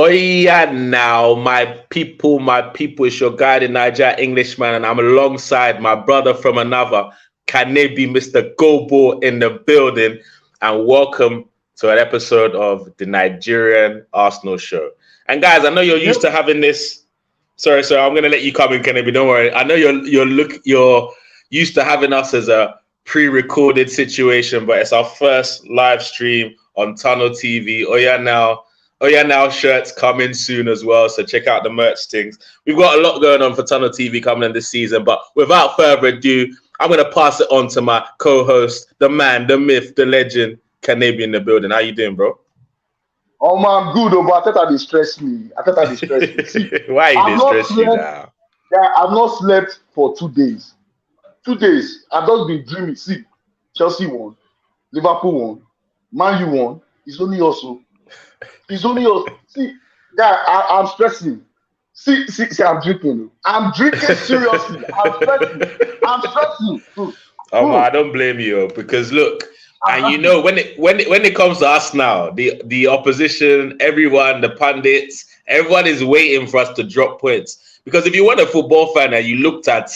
Oh yeah, now my people, it's your guy, the Niger Englishman, and I'm alongside my brother from another, Kanebi, Mr Goball in the building, and welcome to an episode of the Nigerian Arsenal Show. And guys, I know you're used to having this. Sorry, I'm gonna let you come in, Kanebi. Don't worry. I know you're used to having us as a pre-recorded situation, but it's our first live stream on Tunnel TV. Oh yeah, now shirts coming soon as well. So check out the merch things. We've got a lot going on for Tunnel TV coming in this season. But without further ado, I'm going to pass it on to my co-host, the man, the myth, the legend, Kanebi in the building. How you doing, bro? Oh man, I'm good, but Arteta distress me. Arteta distress me. See, why you distress you now? Yeah, I've not slept for 2 days. 2 days. I've just been dreaming. See, Chelsea won, Liverpool won, Man U won. It's only also. It's only us. See, yeah, I'm stressing. See, I'm drinking. I'm drinking seriously. I'm stressing. Oh man, I don't blame you because look, and you know when it comes to us now, the opposition, everyone, the pundits, everyone is waiting for us to drop points. Because if you want a football fan and you looked at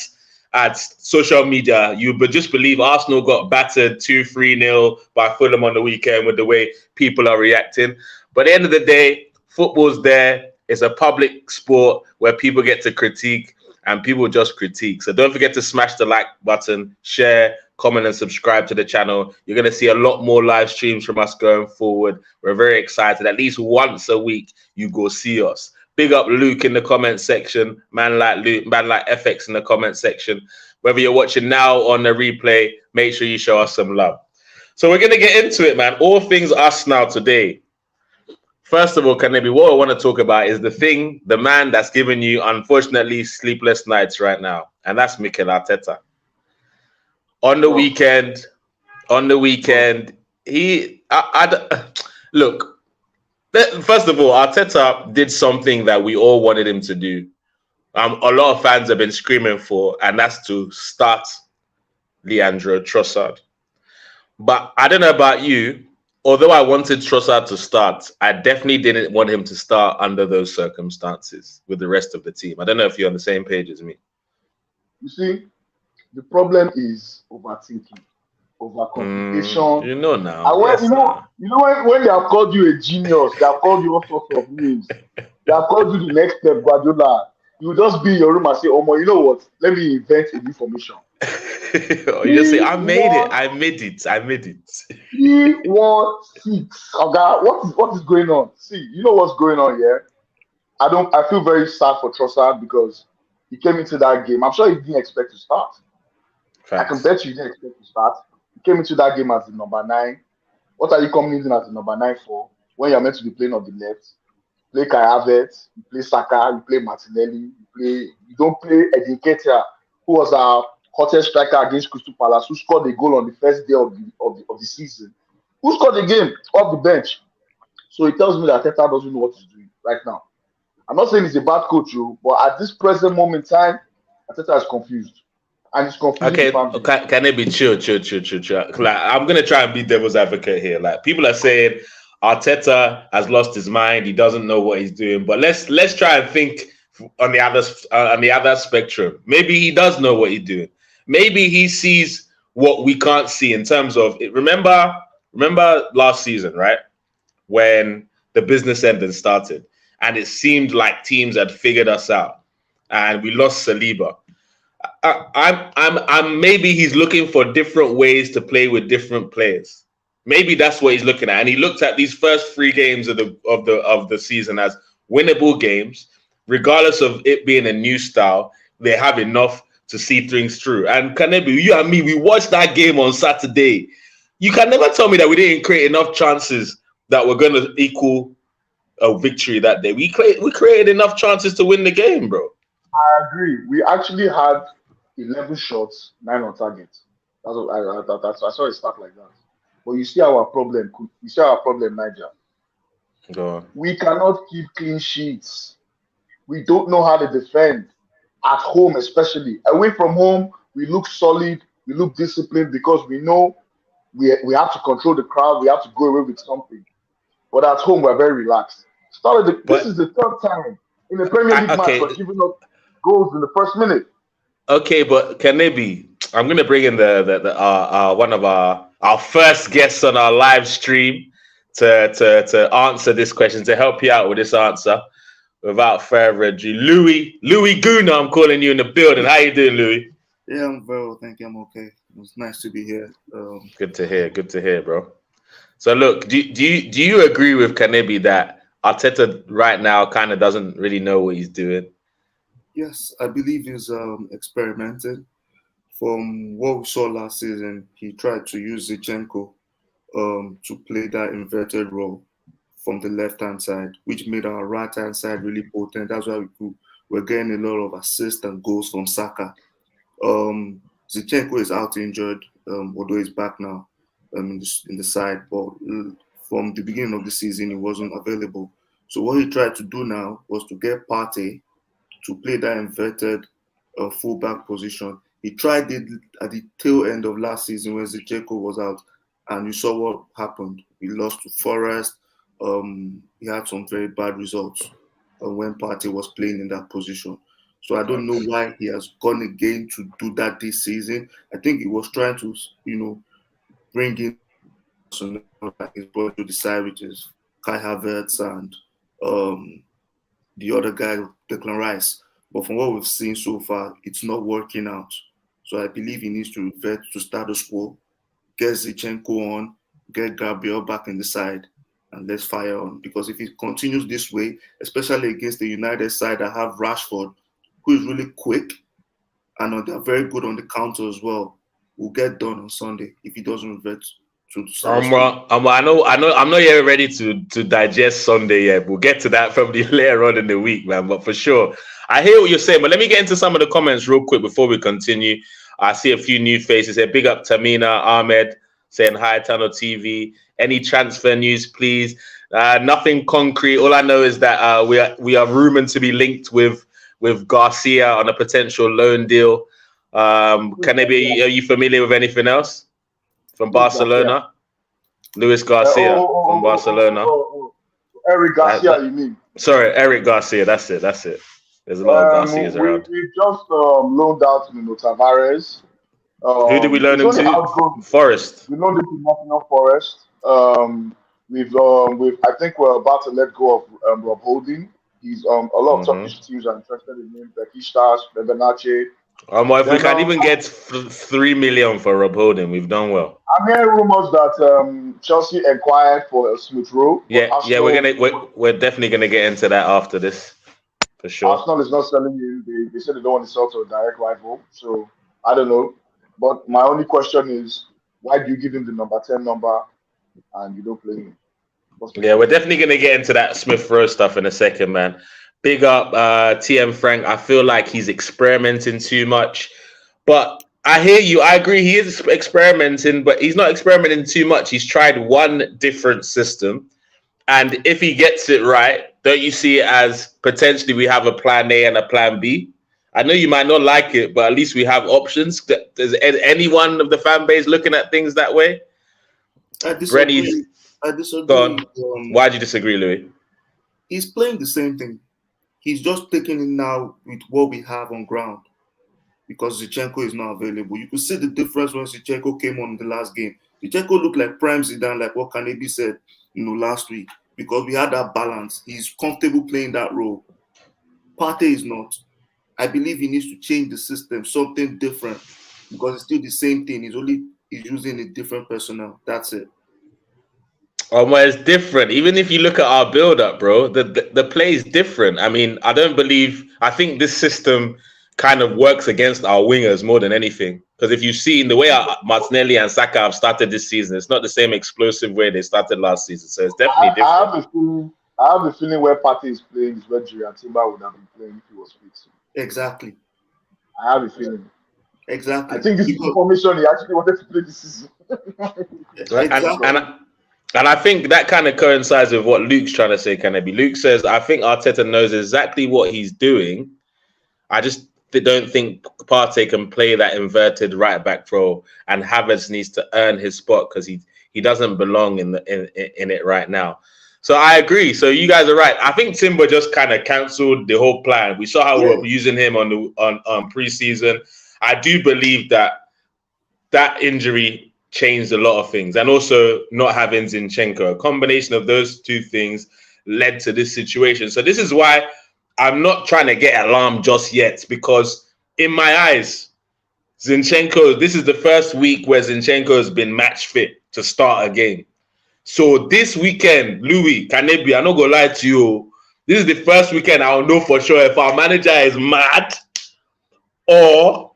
social media, you would just believe Arsenal got battered 2-3-0 by Fulham on the weekend with the way people are reacting. But at the end of the day, football's there. It's a public sport where people get to critique and people just critique. So don't forget to smash the like button, share, comment, and subscribe to the channel. You're going to see a lot more live streams from us going forward. We're very excited. At least once a week, you go see us. Big up Luke in the comment section. Man like Luke, man like FX in the comment section. Whether you're watching now or on the replay, make sure you show us some love. So we're going to get into it, man. All things us now today. First of all, Kanebi, what I want to talk about is the man that's giving you, unfortunately, sleepless nights right now. And that's Mikel Arteta. On the weekend, look, first of all, Arteta did something that we all wanted him to do. A lot of fans have been screaming for, and that's to start Leandro Trossard. But I don't know about you. Although I wanted Trossard to start, I definitely didn't want him to start under those circumstances with the rest of the team. I don't know if you're on the same page as me. You see, the problem is overthinking, overcomplication. You know now. You know when they have called you a genius, they have called you all sorts of names. They have called you the next step, Guardiola. You just be in your room and say, "Oh my, you know what? Let me invent a new formation." You just say, I made it. 3-1-6. Okay, what is going on? See, you know what's going on here. I feel very sad for Trossard because he came into that game. I'm sure he didn't expect to start. Facts. I can bet you didn't expect to start. He came into that game as the number 9. What are you coming in as the number 9 for when you're meant to be playing on the left? You play Kai Havertz, you play Saka, you play Martinelli, you don't play Zinchenko, who was our hottest striker against Crystal Palace, who scored a goal on the first day of the season, who scored the game off the bench. So it tells me that Arteta doesn't know what he's doing right now. I'm not saying he's a bad coach, but at this present moment in time, Arteta is confused. And he's confused. Okay, can it be chill? Like, I'm going to try and be devil's advocate here. Like, people are saying Arteta has lost his mind. He doesn't know what he's doing. But let's try and think on the other spectrum. Maybe he does know what he's doing. Maybe he sees what we can't see in terms of it. Remember last season, right? When the business end had started and it seemed like teams had figured us out and we lost Saliba. I'm maybe he's looking for different ways to play with different players. Maybe that's what he's looking at. And he looked at these first 3 games of the season as winnable games. Regardless of it being a new style, they have enough to see things through. And Kanebi, you and me, we watched that game on Saturday. You can never tell me that we didn't create enough chances that were going to equal a victory that day. We created enough chances to win the game, bro. I agree. We actually had 11 shots, 9 on target. That's what I saw it start like that. But you see our problem. You see our problem, Niger. Go on. We cannot keep clean sheets. We don't know how to defend at home, especially. Away from home, we look solid, we look disciplined because we know we have to control the crowd, we have to go away with something. But at home, we're very relaxed. This is the third time in the Premier League match for giving up goals in the first minute. Okay, but Kanebi, I'm gonna bring in one of our first guests on our live stream to answer this question, to help you out with this answer. Without further ado, Louis Gooner, I'm calling you in the building. How you doing, Louis? Yeah, I'm very well. Thank you. I'm okay. It was nice to be here. Good to hear, bro. So look, do you agree with Kanebi that Arteta right now kind of doesn't really know what he's doing? Yes, I believe he's experimented. From what we saw last season, he tried to use Zinchenko to play that inverted role from the left-hand side, which made our right-hand side really potent. That's why we're getting a lot of assists and goals from Saka. Zinchenko is out injured, although he's back now in the side. But from the beginning of the season, he wasn't available. So what he tried to do now was to get Partey to play that inverted fullback position. He tried it at the tail end of last season when Zinchenko was out, and you saw what happened. He lost to Forest. He had some very bad results when Partey was playing in that position. So I don't know why he has gone again to do that this season. I think he was trying to, bring in his brought to the side, which is Kai Havertz and the other guy, Declan Rice. But from what we've seen so far, it's not working out. So I believe he needs to revert to status quo, get Zinchenko on, get Gabriel back in the side, and let's fire on. Because if he continues this way, especially against the United side that have Rashford, who is really quick and they're very good on the counter as well, will get done on Sunday if he doesn't revert to the status quo. I know I'm not yet ready to digest Sunday yet. We'll get to that probably later on in the week, man. But for sure, I hear what you're saying. But let me get into some of the comments real quick before we continue. I see a few new faces here. Big up Tamina Ahmed saying hi, Tunnel TV. Any transfer news, please? Nothing concrete. All I know is that we are rumored to be linked with Garcia on a potential loan deal. Kanebi, are you familiar with anything else from Barcelona? Luis Garcia from Barcelona. Eric Garcia, you mean? Sorry, Eric Garcia. That's it. There's a lot of Garcias around. We just loaned out Tavares. Who did we loan him to? Forest. We loaned him to Nottingham Forest. I think we're about to let go of Rob Holding. He's a lot of Turkish teams are interested in him. Besiktas, Bebenace. If we can even get 3 million for Rob Holding, we've done well. I'm hearing rumors that Chelsea inquired for Smith Rowe. Yeah, we're definitely gonna get into that after this, for sure. Arsenal is not selling him. They said they don't want to sell to a direct rival. So I don't know. But my only question is, why do you give him the number 10 number and you don't play him? Yeah, we're definitely going to get into that Smith Rowe stuff in a second, man. Big up TM Frank. I feel like he's experimenting too much. But I hear you. I agree. He is experimenting, but he's not experimenting too much. He's tried one different system. And if he gets it right, don't you see it as potentially we have a plan A and a plan B? I know you might not like it, but at least we have options. Is anyone of the fan base looking at things that way? I disagree. Go on. Why do you disagree, Louis? He's playing the same thing. He's just taking it now with what we have on ground because Zinchenko is not available. You could see the difference when Zinchenko came on the last game. Zinchenko looked like prime Zidane, like what Kanebi said, last week, because we had that balance. He's comfortable playing that role. Partey is not. I believe he needs to change the system, something different, because it's still the same thing. He's using a different personnel. That's it. Well, it's different. Even if you look at our build-up, bro, the play is different. I mean, I think this system kind of works against our wingers more than anything. Because if you've seen the way Martinelli and Saka have started this season, it's not the same explosive way they started last season. So it's definitely different. I have a feeling where Partey is playing is where Zinchenko and Timber would have been playing if he was fit. Exactly. I have a feeling. Exactly. I think this is the formation he actually wanted to play this season. Exactly. And I think that kind of coincides with what Luke's trying to say, Kanebi. Luke says, I think Arteta knows exactly what he's doing. I just don't think Partey can play that inverted right back role, and Havretz needs to earn his spot because he doesn't belong in it right now. So I agree. So you guys are right. I think Timber just kind of cancelled the whole plan. We saw how we were using him on preseason. I do believe that injury changed a lot of things, and also not having Zinchenko. A combination of those two things led to this situation. So this is why I'm not trying to get alarmed just yet, because in my eyes, Zinchenko, this is the first week where Zinchenko has been match fit to start a game. So this weekend, Louis, Kanebi, I'm not going to lie to you, this is the first weekend I'll know for sure if our manager is mad or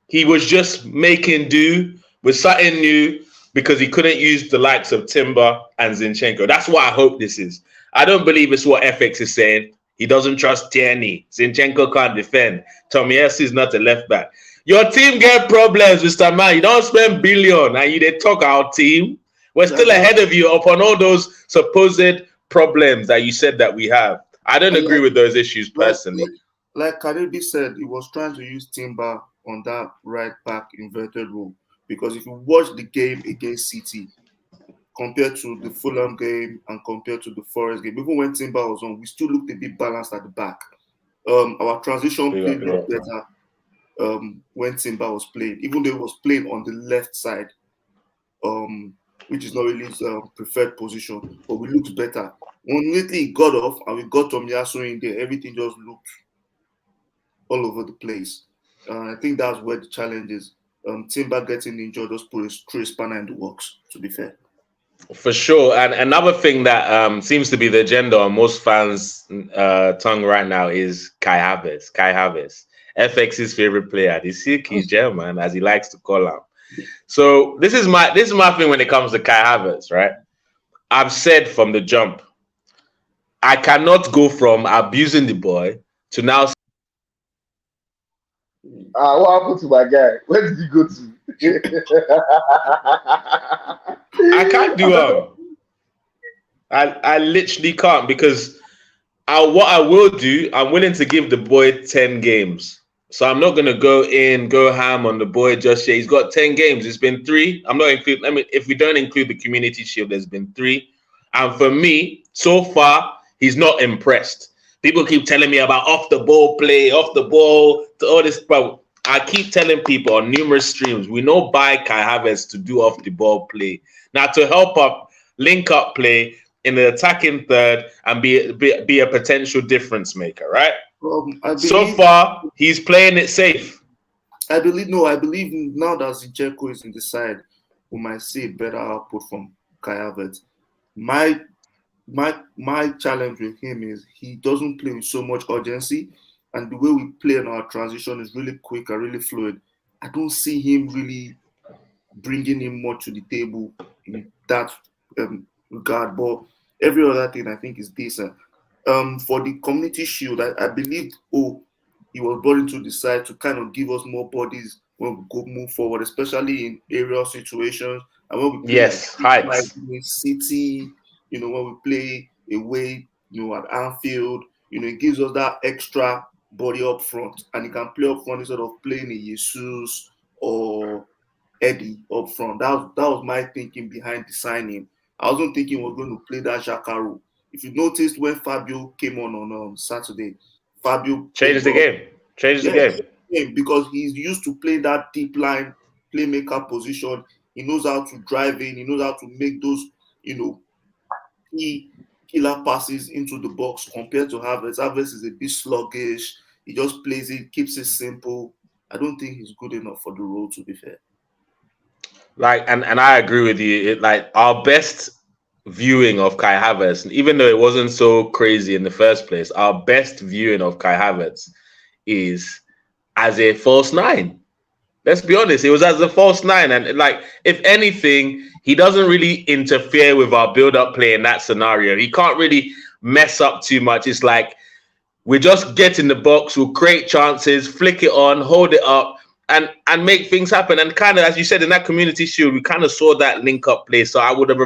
he was just making do with something new because he couldn't use the likes of Timber and Zinchenko. That's what I hope this is. I don't believe it's what FX is saying. He doesn't trust Tierney. Zinchenko can't defend. Tomiyasu is not a left back. Your team get problems, Mr. Man. You don't spend billion and you they talk our team. We're still ahead of you upon all those supposed problems that you said that we have. I don't agree with those issues personally. Like Kanebi said, he was trying to use Timber on that right back inverted role. Because if you watch the game against City, compared to the Fulham game and compared to the Forest game, even when Timber was on, we still looked a bit balanced at the back. Our transition played better when Timber was playing, even though he was playing on the left side. Which is not really his preferred position, but we looked better. When immediately he got off and we got Tomiyasu in there, everything just looked all over the place. I think that's where the challenge is. Timber getting injured just put a spanner in the works, to be fair. For sure. And another thing that seems to be the agenda on most fans' tongue right now is Kai Havertz. Kai Havertz, FX's favorite player, the silky German, as he likes to call him. So this is my thing when it comes to Kai Havertz, right? I've said from the jump, I cannot go from abusing the boy to now. What happened to my guy? Where did he go to? I can't do I literally can't, because what I will do, I'm willing to give the boy 10 games. So I'm not going to go ham on the boy just yet. He's got 10 games. It's been 3. I'm not including, if we don't include the Community Shield, there's been 3. And for me, so far, he's not impressed. People keep telling me about off the ball play, off the ball, all this. But I keep telling people on numerous streams, we know buy Kai Havertz to do off the ball play. Now to help up, link up play in the attacking third and be a potential difference maker, right? So far, he's playing it safe. I believe now that Zinchenko is in the side, we might see better output from Kai Havertz. My challenge with him is he doesn't play with so much urgency, and the way we play in our transition is really quick and really fluid. I don't see him really bringing him much to the table in that regard, but every other thing I think is decent. For the Community Shield, I believe he was brought into the side to kind of give us more bodies when we go move forward, especially in aerial situations. And when we play heights. In City, when we play away, at Anfield, it gives us that extra body up front, and he can play up front instead of playing a Jesus or Eddie up front. That was my thinking behind the signing. I wasn't thinking we're going to play that Xhaka role. If you noticed when Fabio came on Saturday, Fabio changed the game. The game because he's used to play that deep line playmaker position. He knows how to drive in. He knows how to make those, key killer passes into the box compared to Havretz. Havretz is a bit sluggish. He just plays it, keeps it simple. I don't think he's good enough for the role, to be fair. And I agree with you. Our best viewing of Kai Havertz, even though it wasn't so crazy in the first place, our best viewing of Kai Havertz is as a false 9. Let's be honest, it was as a false 9. And if anything, he doesn't really interfere with our build-up play in that scenario. He can't really mess up too much. It's like we just get in the box, we'll create chances, flick it on, hold it up, and make things happen. And kind of, as you said, in that Community Shield, we kind of saw that link-up play. So I would have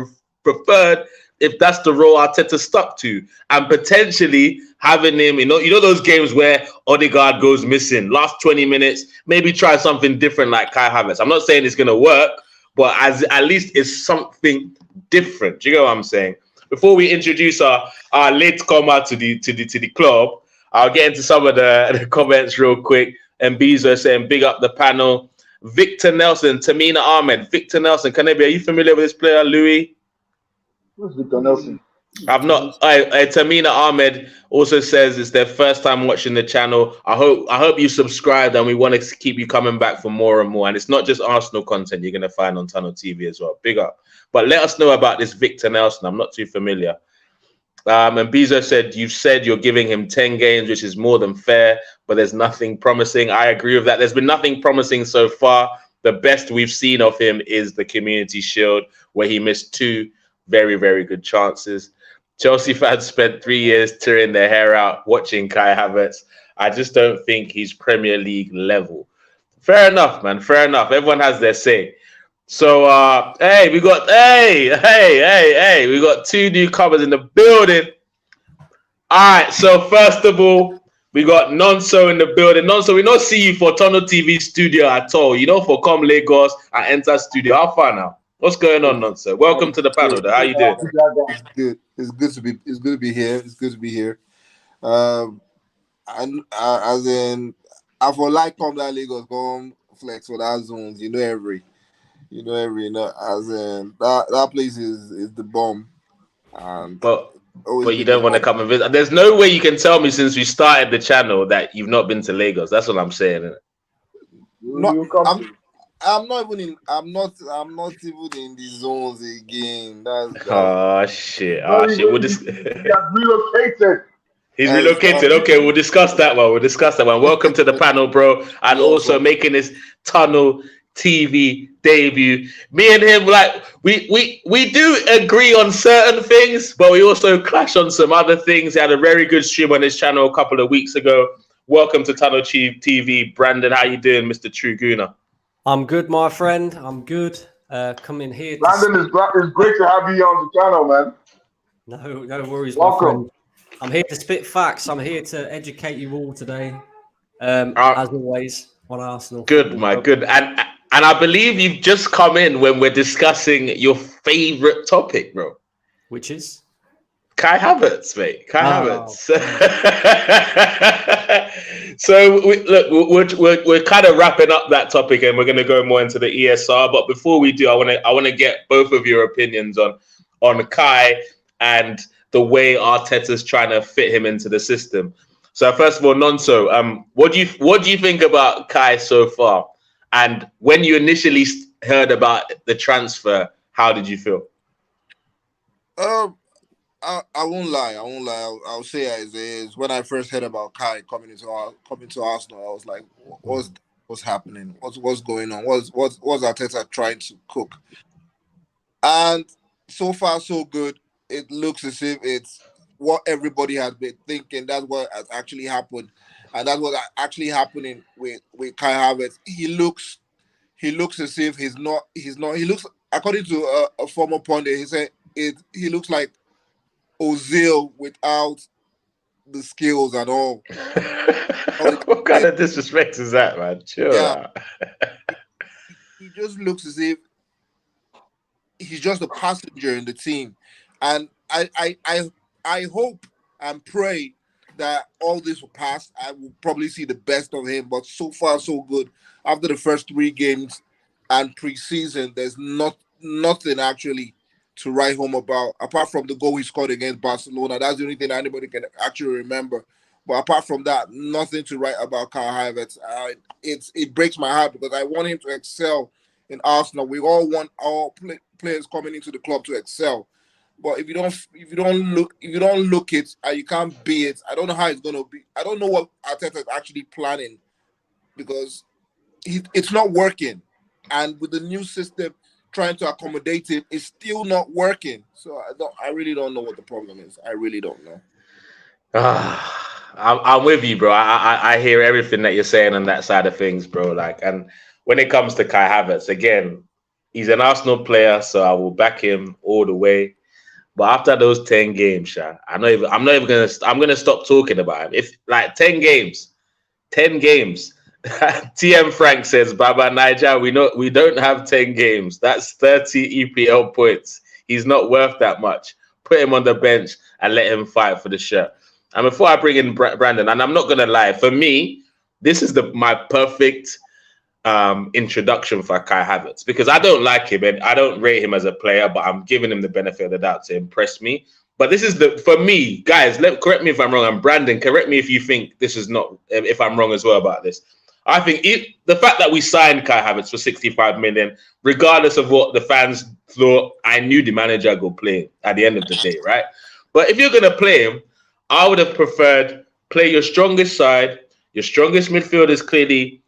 preferred if that's the role Arteta stuck to, and potentially having him, you know those games where Odegaard goes missing, last 20 minutes, maybe try something different like Kai Havertz. I'm not saying it's going to work, but at least it's something different. Do you get what I'm saying? before we introduce our late comer to the club, I'll get into some of the comments real quick. And Bezo saying, big up the panel. Victor Nelson, Tamina Ahmed. Victor Nelson, Kanebi, are you familiar with this player, Louis? Who's Victor Nelson? I've not. Tamina Ahmed also says it's their first time watching the channel. I hope you subscribed, and we want to keep you coming back for more and more. And it's not just Arsenal content you're going to find on Tunnel TV as well. Big up. But let us know about this Victor Nelson. I'm not too familiar. And Bezo said, you've said you're giving him 10 games, which is more than fair, but there's nothing promising. I agree with that. There's been nothing promising so far. The best we've seen of him is the Community Shield, where he missed 2 very, very good chances. Chelsea fans spent 3 years tearing their hair out watching Kai Havertz. I just don't think he's Premier League level. Fair enough, man. Fair enough. Everyone has their say. So, we got 2 newcomers in the building. All right. So first of all, we got Nonso in the building. Nonso, we don't see you for Tunnel TV studio at all. You know, for Come Lagos, I enter studio. How far now? What's going on, Nonso? Welcome to the panel. How you doing? It's good. It's good to be here. It's good to be here. And as in, I for like Come that Lagos, come flex for that zones. As in that place is the bomb. And but you don't want to come and visit. There's no way you can tell me since we started the channel that you've not been to Lagos. That's what I'm saying. I'm not even in the zones again. Shit. He has relocated. He's relocated. Okay, we'll discuss that one. Welcome to the panel, bro. And also making his Tunnel TV debut. Me and him, like, we do agree on certain things, but we also clash on some other things. He had a very good stream on his channel a couple of weeks ago. Welcome to Tunnel TV, Brandon. How you doing, Mr. True Gooner? I'm good, my friend. I'm good. Coming here. Brandon, it's great to have you on the channel, man. No worries, Welcome. my friend. I'm here to spit facts. I'm here to educate you all today. As always, on Arsenal. Good, good. And I believe you've just come in when we're discussing your favorite topic, bro. Which is? Kai Havertz, mate. Havertz. So we're kind of wrapping up that topic, and we're going to go more into the ESR. But before we do, I want to get both of your opinions on Kai and the way Arteta's trying to fit him into the system. So first of all, Nonso, what do you think about Kai so far? And when you initially heard about the transfer, how did you feel? I won't lie. I'll say as is. When I first heard about Kai coming to Arsenal, I was like, "What's happening? What's going on? What's Arteta trying to cook?" And so far, so good. It looks as if it's what everybody has been thinking. That's what has actually happened, and that's what's actually happening with Kai Havertz. He looks as if he's not. He looks, according to a former pundit, he said he looks like Ozil without the skills at all. What kind of disrespect is that, man? Chill. Yeah. He just looks as if he's just a passenger in the team. And I hope and pray that all this will pass. I will probably see the best of him. But so far, so good. After the first 3 games and pre-season, there's nothing actually to write home about, apart from the goal he scored against Barcelona. That's the only thing anybody can actually remember. But apart from that, nothing to write about Kai Havertz. It breaks my heart because I want him to excel in Arsenal. We all want our players coming into the club to excel. But if you don't look it and you can't be it, I don't know how it's going to be. I don't know what Arteta is actually planning because it's not working. And with the new system trying to accommodate it, it's still not working. So I really don't know what the problem is. I really don't know. I'm with you, bro. I hear everything that you're saying on that side of things, bro. Like, and when it comes to Kai Havertz, again, he's an Arsenal player, so I will back him all the way. But after those 10 games, I'm not even gonna stop talking about him. If like 10 games. TM Frank says, Baba Niger, we don't have 10 games. That's 30 EPL points. He's not worth that much. put him on the bench, and let him fight for the shirt. And before I bring in Brandon, and I'm not going to lie, for me, this is my perfect introduction for Kai Havertz, because I don't like him and I don't rate him as a player, but I'm giving him the benefit of the doubt to impress me. But this is for me, guys, correct me if I'm wrong, and Brandon, correct me if you think this is not, if I'm wrong as well about this. I think the fact that we signed Kai Havertz for 65 million, regardless of what the fans thought, I knew the manager would play him at the end of the day, right? But if you're going to play him, I would have preferred play your strongest side. Your strongest midfield is clearly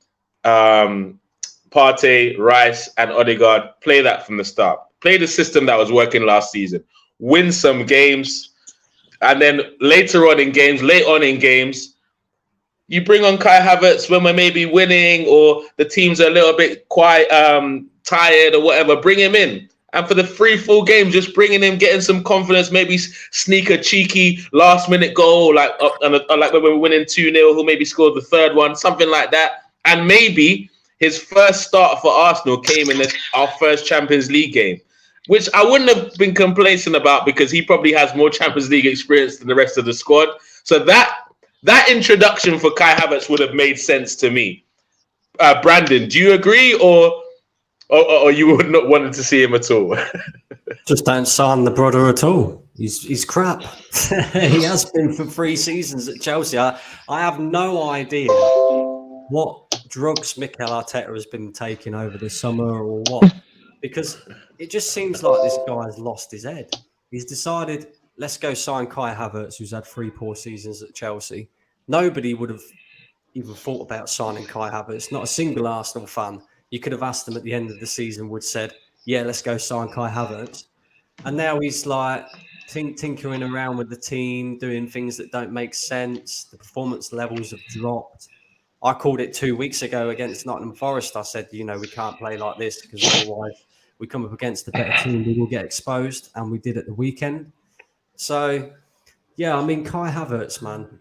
Partey, Rice, and Odegaard. Play that from the start. Play the system that was working last season. Win some games, and then late on in games, you bring on Kai Havertz when we're maybe winning or the team's a little bit quite tired or whatever. Bring him in, and for the 3 full games, just bringing him, getting some confidence, maybe sneak a cheeky last-minute goal, like when we were winning 2-0, who maybe scored the third one, something like that, and maybe his first start for Arsenal came in our first Champions League game, which I wouldn't have been complacent about because he probably has more Champions League experience than the rest of the squad. So that introduction for Kai Havertz would have made sense to me. Brandon, do you agree, or you would not want to see him at all? Just don't sign the brother at all. He's crap. He has been for 3 seasons at Chelsea. I have no idea what drugs Mikel Arteta has been taking over the summer or what, because it just seems like this guy's lost his head. He's decided, let's go sign Kai Havertz, who's had 3 poor seasons at Chelsea. Nobody would have even thought about signing Kai Havertz. Not a single Arsenal fan. You could have asked them at the end of the season, would said, yeah, let's go sign Kai Havertz. And now he's like tinkering around with the team, doing things that don't make sense. The performance levels have dropped. I called it 2 weeks ago against Nottingham Forest. I said, we can't play like this because otherwise we come up against a better team, we will get exposed. And we did at the weekend. So, yeah, I mean, Kai Havertz, man,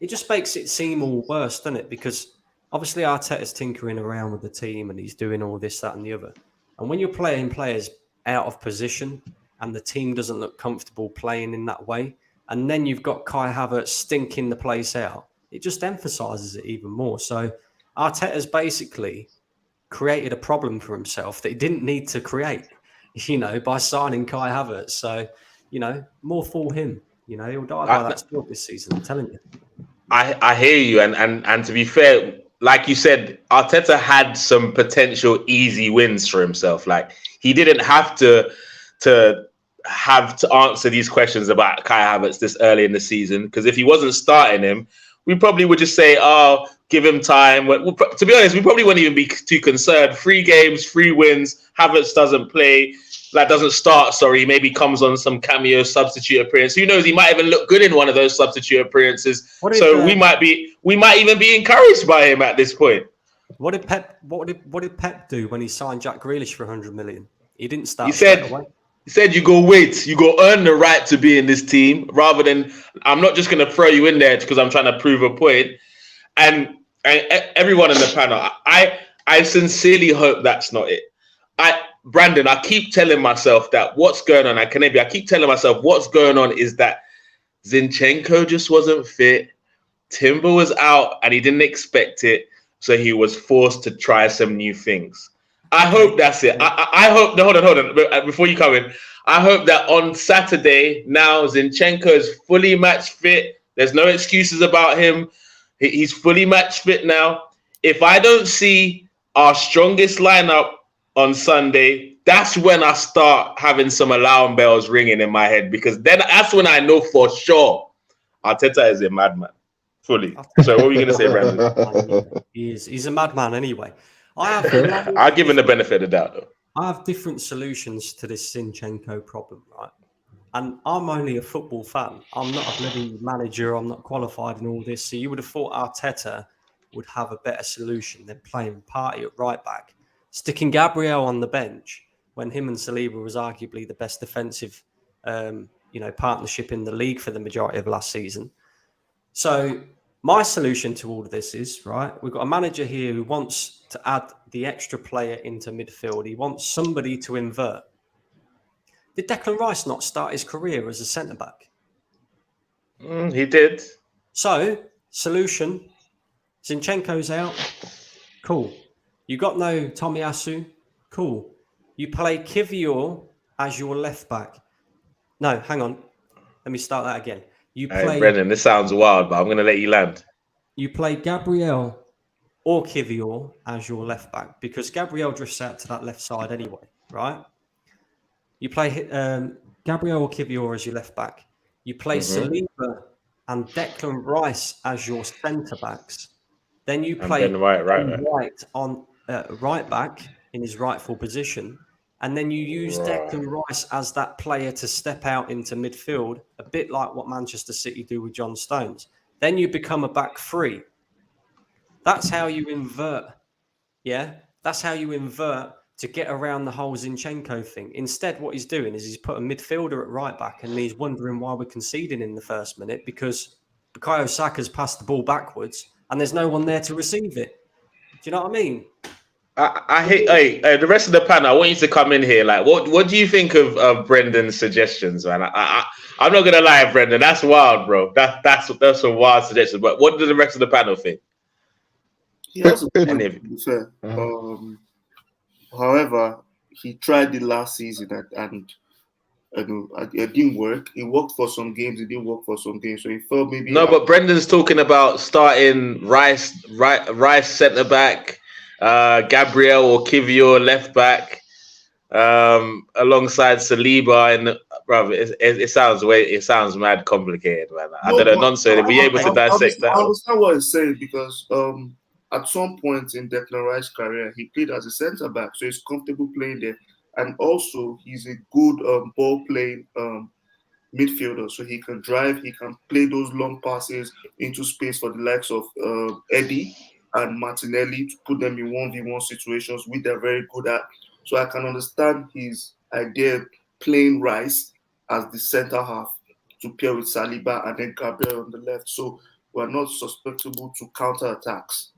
it just makes it seem all worse, doesn't it? Because obviously Arteta's tinkering around with the team and he's doing all this, that and the other. And when you're playing players out of position and the team doesn't look comfortable playing in that way, and then you've got Kai Havertz stinking the place out, it just emphasises it even more. So Arteta's basically created a problem for himself that he didn't need to create, by signing Kai Havertz. So, more for him. He'll die by that sport this season, I'm telling you. I hear you. And to be fair, like you said, Arteta had some potential easy wins for himself. Like, he didn't have to answer these questions about Kai Havertz this early in the season, because if he wasn't starting him, we probably would just say, give him time. To be honest, we probably wouldn't even be too concerned. 3 games, 3 wins. Havertz doesn't start, maybe comes on some cameo substitute appearance. Who knows? He might even look good in one of those substitute appearances. We might even be encouraged by him at this point. What did Pep do when he signed Jack Grealish for 100 million? He didn't start. He said, you go earn the right to be in this team, rather than, I'm not just going to throw you in there because I'm trying to prove a point. And everyone in the panel, I sincerely hope that's not it. Brandon, I keep telling myself that what's going on at Kanebi, I keep telling myself what's going on is that Zinchenko just wasn't fit. Timber was out and he didn't expect it. So he was forced to try some new things. I hope that's it. I hope, hold on. Before you come in, I hope that on Saturday, now Zinchenko is fully match fit. There's no excuses about him. He's fully match fit now. If I don't see our strongest lineup on Sunday, that's when I start having some alarm bells ringing in my head, because then that's when I know for sure Arteta is a madman. Fully. So what were you going to say, Brandon? He's a madman anyway. I'll give him the benefit of the doubt, though. I have different solutions to this Zinchenko problem, right? And I'm only a football fan. I'm not a bloody manager. I'm not qualified in all this. So you would have thought Arteta would have a better solution than playing Partey at right back. Sticking Gabriel on the bench when him and Saliba was arguably the best defensive, partnership in the league for the majority of last season. So my solution to all of this is, right, we've got a manager here who wants to add the extra player into midfield. He wants somebody to invert. Did Declan Rice not start his career as a centre-back? He did. So, solution, Zinchenko's out. Cool. You got no Tomiyasu. Cool. You play Kivior as your left-back. No, hang on. Let me start that again. You play... Hey, Brendan, this sounds wild, but I'm going to let you land. You play Gabriel or Kivior as your left-back because Gabriel drifts out to that left side anyway, right? You play Gabriel or Kivior as your left-back. You play Saliba and Declan Rice as your centre-backs. Then you play White on right back in his rightful position. And then you use Declan Rice as that player to step out into midfield, a bit like what Manchester City do with John Stones. Then you become a back three. That's how you invert. Yeah? That's how you invert to get around the whole Zinchenko thing. Instead, what he's doing is he's put a midfielder at right back and he's wondering why we're conceding in the first minute because Bukayo Saka's passed the ball backwards and there's no one there to receive it. Do you know what I mean? I hate the rest of the panel. I want you to come in here. Like, what do you think of Brendan's suggestions, man? I'm not gonna lie, Brendan. That's wild, bro. That's a wild suggestion. But what does the rest of the panel think? He has a point, to be fair. However, he tried it last season and it didn't work. It worked for some games. It didn't work for some games. So he felt maybe but Brendan's talking about starting Rice centre back. Gabriel or Kivior left back alongside Saliba and it sounds mad complicated, man. I don't know, nonsense. Are we able to dissect that? I understand what he's saying because at some point in Declan Rice's career he played as a centre back, so he's comfortable playing there, and also he's a good ball playing midfielder, so he can drive, he can play those long passes into space for the likes of Eddie and Martinelli to put them in 1v1 situations, which they're very good at. So I can understand his idea playing Rice as the centre half to pair with Saliba and then Gabriel on the left. So we're not susceptible to counter-attacks.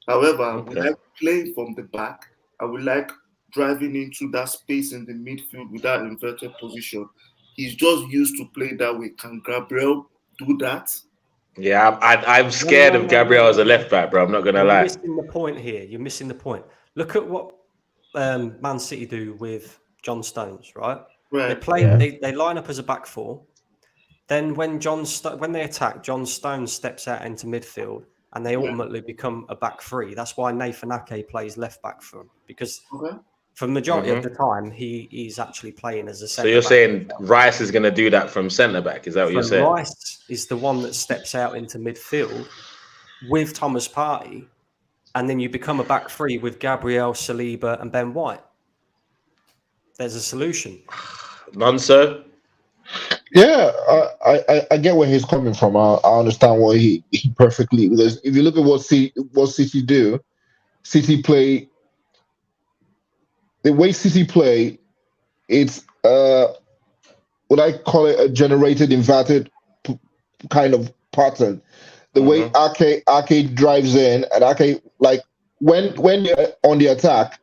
However, we like playing from the back and we like driving into that space in the midfield with that inverted position. He's just used to play that way. Can Gabriel do that? Yeah, I'm scared of Gabriel as a left back, bro. I'm not gonna lie. You're missing the point here. You're missing the point. Look at what Man City do with John Stones, right? They play. They line up as a back four. Then when they attack, John Stones steps out into midfield, and they ultimately become a back three. That's why Nathan Ake plays left back for him because for the majority of the time he's actually playing as a centre back. So you're saying Rice is going to do that from centre back? Is that what you're saying? Rice is the one that steps out into midfield with Thomas Partey, and then you become a back three with Gabriel, Saliba, and Ben White. There's a solution. None, sir. Yeah, I get where he's coming from. I understand what he perfectly, because if you look at what City do, City play. The way City play, it's what I call it a generated inverted kind of pattern. The way Ake drives in, and Ake, like when you're on the attack,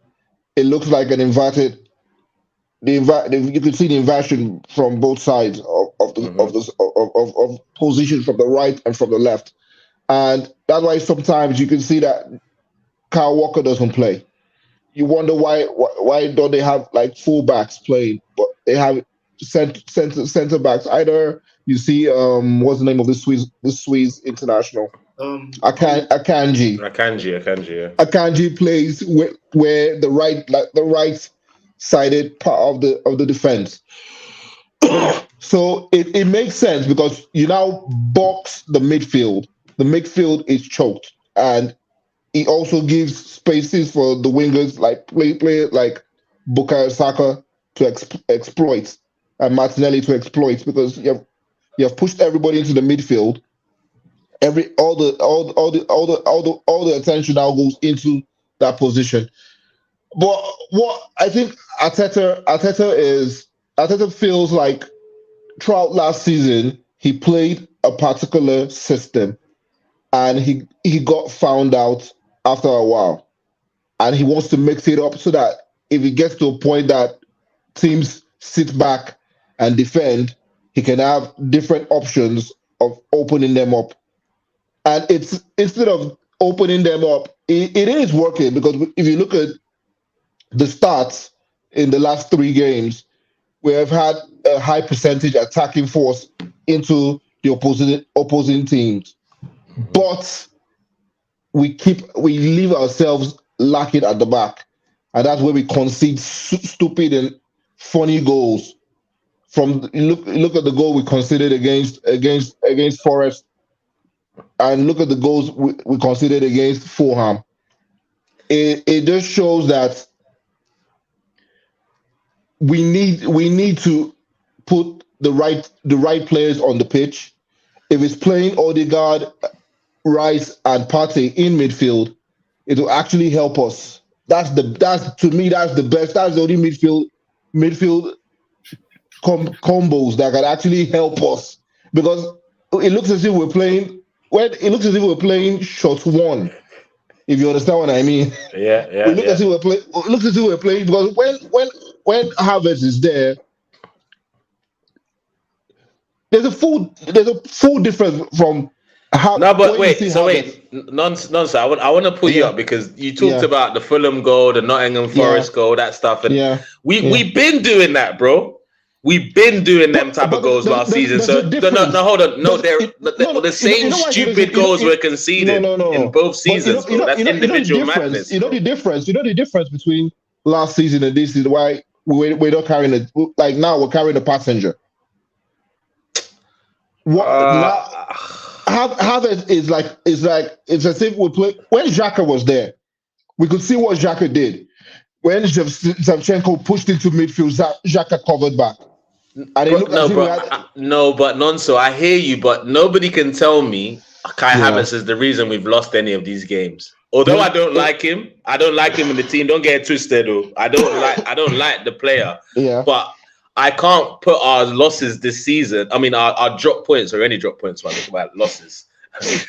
it looks like an inverted. You can see the inversion from both sides of position from the right and from the left, and that's why sometimes you can see that Kyle Walker doesn't play. You wonder why don't they have like fullbacks playing, but they have center backs. Either you see what's the name of the Swiss international? Akanji. Akanji plays where the right sided part of the defense. So it makes sense because you now box the midfield. The midfield is choked, and it also gives spaces for the wingers like play like Bukayo Saka to exploit and Martinelli to exploit, because you have pushed everybody into the midfield. All the attention now goes into that position. But what I think Arteta feels like throughout last season he played a particular system, and he got found out after a while, and he wants to mix it up so that if it gets to a point that teams sit back and defend, he can have different options of opening them up. And it's instead of opening them up, it is working, because if you look at the stats in the last 3 games, we have had a high percentage attacking force into the opposing teams. But we leave ourselves lacking at the back. And that's where we concede stupid and funny goals. Look at the goal we conceded against Forest, and look at the goals we conceded against Fulham. It just shows that we need to put the right players on the pitch. If it's playing Odegaard, Rice, and Partey in midfield, it will actually help us. That's the best. That's the only midfield combos that can actually help us, because it looks as if we're playing shot one. If you understand what I mean. Yeah. It looks as if we're playing, because when Havretz is there, there's a full difference from how. No, but wait. Nonsense. I want to pull you up, because you talked about the Fulham goal, the Nottingham Forest goal, that stuff, and we've been doing that, bro. We've been doing them type of goals last season. So no, hold on. No, they're the same stupid goals we're conceding in both seasons. That's individual madness. You know the difference. You know the difference between last season and this season. Why we're not carrying it? Like now, we're carrying a passenger. Havretz it's as if we play. When Xhaka was there, we could see what Xhaka did. When Zinchenko pushed into midfield, Xhaka covered back. But Nonso, I hear you, but nobody can tell me Kai Havertz is the reason we've lost any of these games. Although I don't like him in the team. Don't get it twisted, though. I don't like the player. Yeah. But I can't put our losses this season. I mean, our drop points, or any drop points when I talk about losses.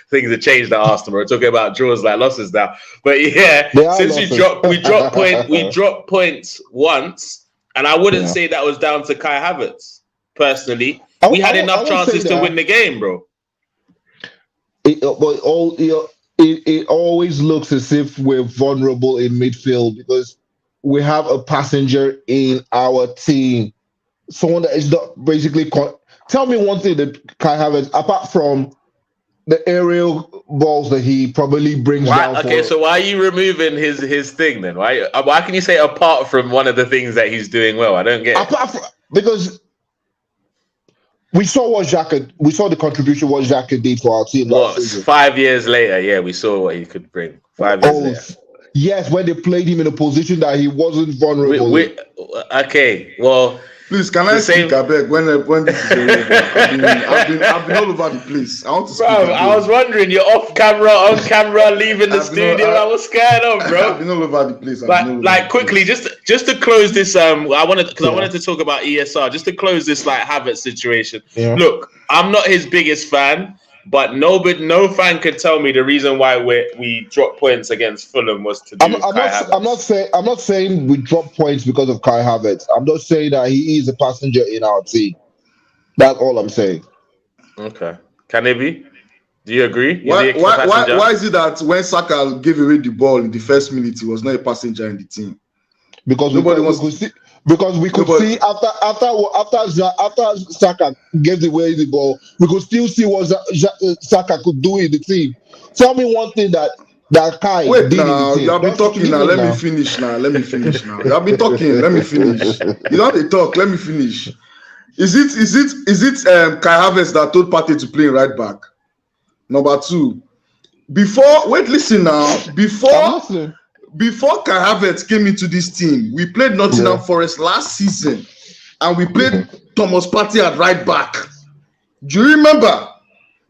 Things have changed at Arsenal. We're talking about draws like losses now. But yeah, since we dropped points once. And I wouldn't say that was down to Kai Havertz, personally. We had enough chances to win the game, bro. It always looks as if we're vulnerable in midfield, because we have a passenger in our team. Someone that is not basically... Tell me one thing that Kai Havertz, apart from the aerial balls that he probably brings down. Okay, so why are you removing his thing then? Why can you say apart from one of the things that he's doing well? I don't get it. Because we saw the contribution what Xhaka did for our team last season. 5 years later, we saw what he could bring. 5 years later. Yes, when they played him in a position that he wasn't vulnerable. Okay, well... Please, can I speak a bit when this is I've been all over the place. I want to speak. Bro, I was wondering, you're off camera, on camera, leaving the studio. What's going on, bro? I've been all over the place. Quickly, just to close this. I wanted to talk about ESR. Just to close this Havretz situation. Yeah. Look, I'm not his biggest fan, but no fan could tell me the reason why we dropped points against Fulham was to do with Kai Havertz. I'm not saying we dropped points because of Kai Havertz. I'm not saying that he is a passenger in our team. That's all I'm saying. Okay. Kanebi, do you agree? Why is it that when Saka gave away the ball in the first minute, he was not a passenger in the team? Because we could see after Saka gave away the ball, we could still see what Saka could do in the team. Tell me one thing that Kai did in the team. You have been talking now. Let me finish now. You have been talking. Let me finish. You don't have to talk. Let me finish. Is it Kai Havertz that told Partey to play right back? Number 2. Before Kai Havertz came into this team, we played Nottingham Forest last season, and we played Thomas Partey at right back. Do you remember?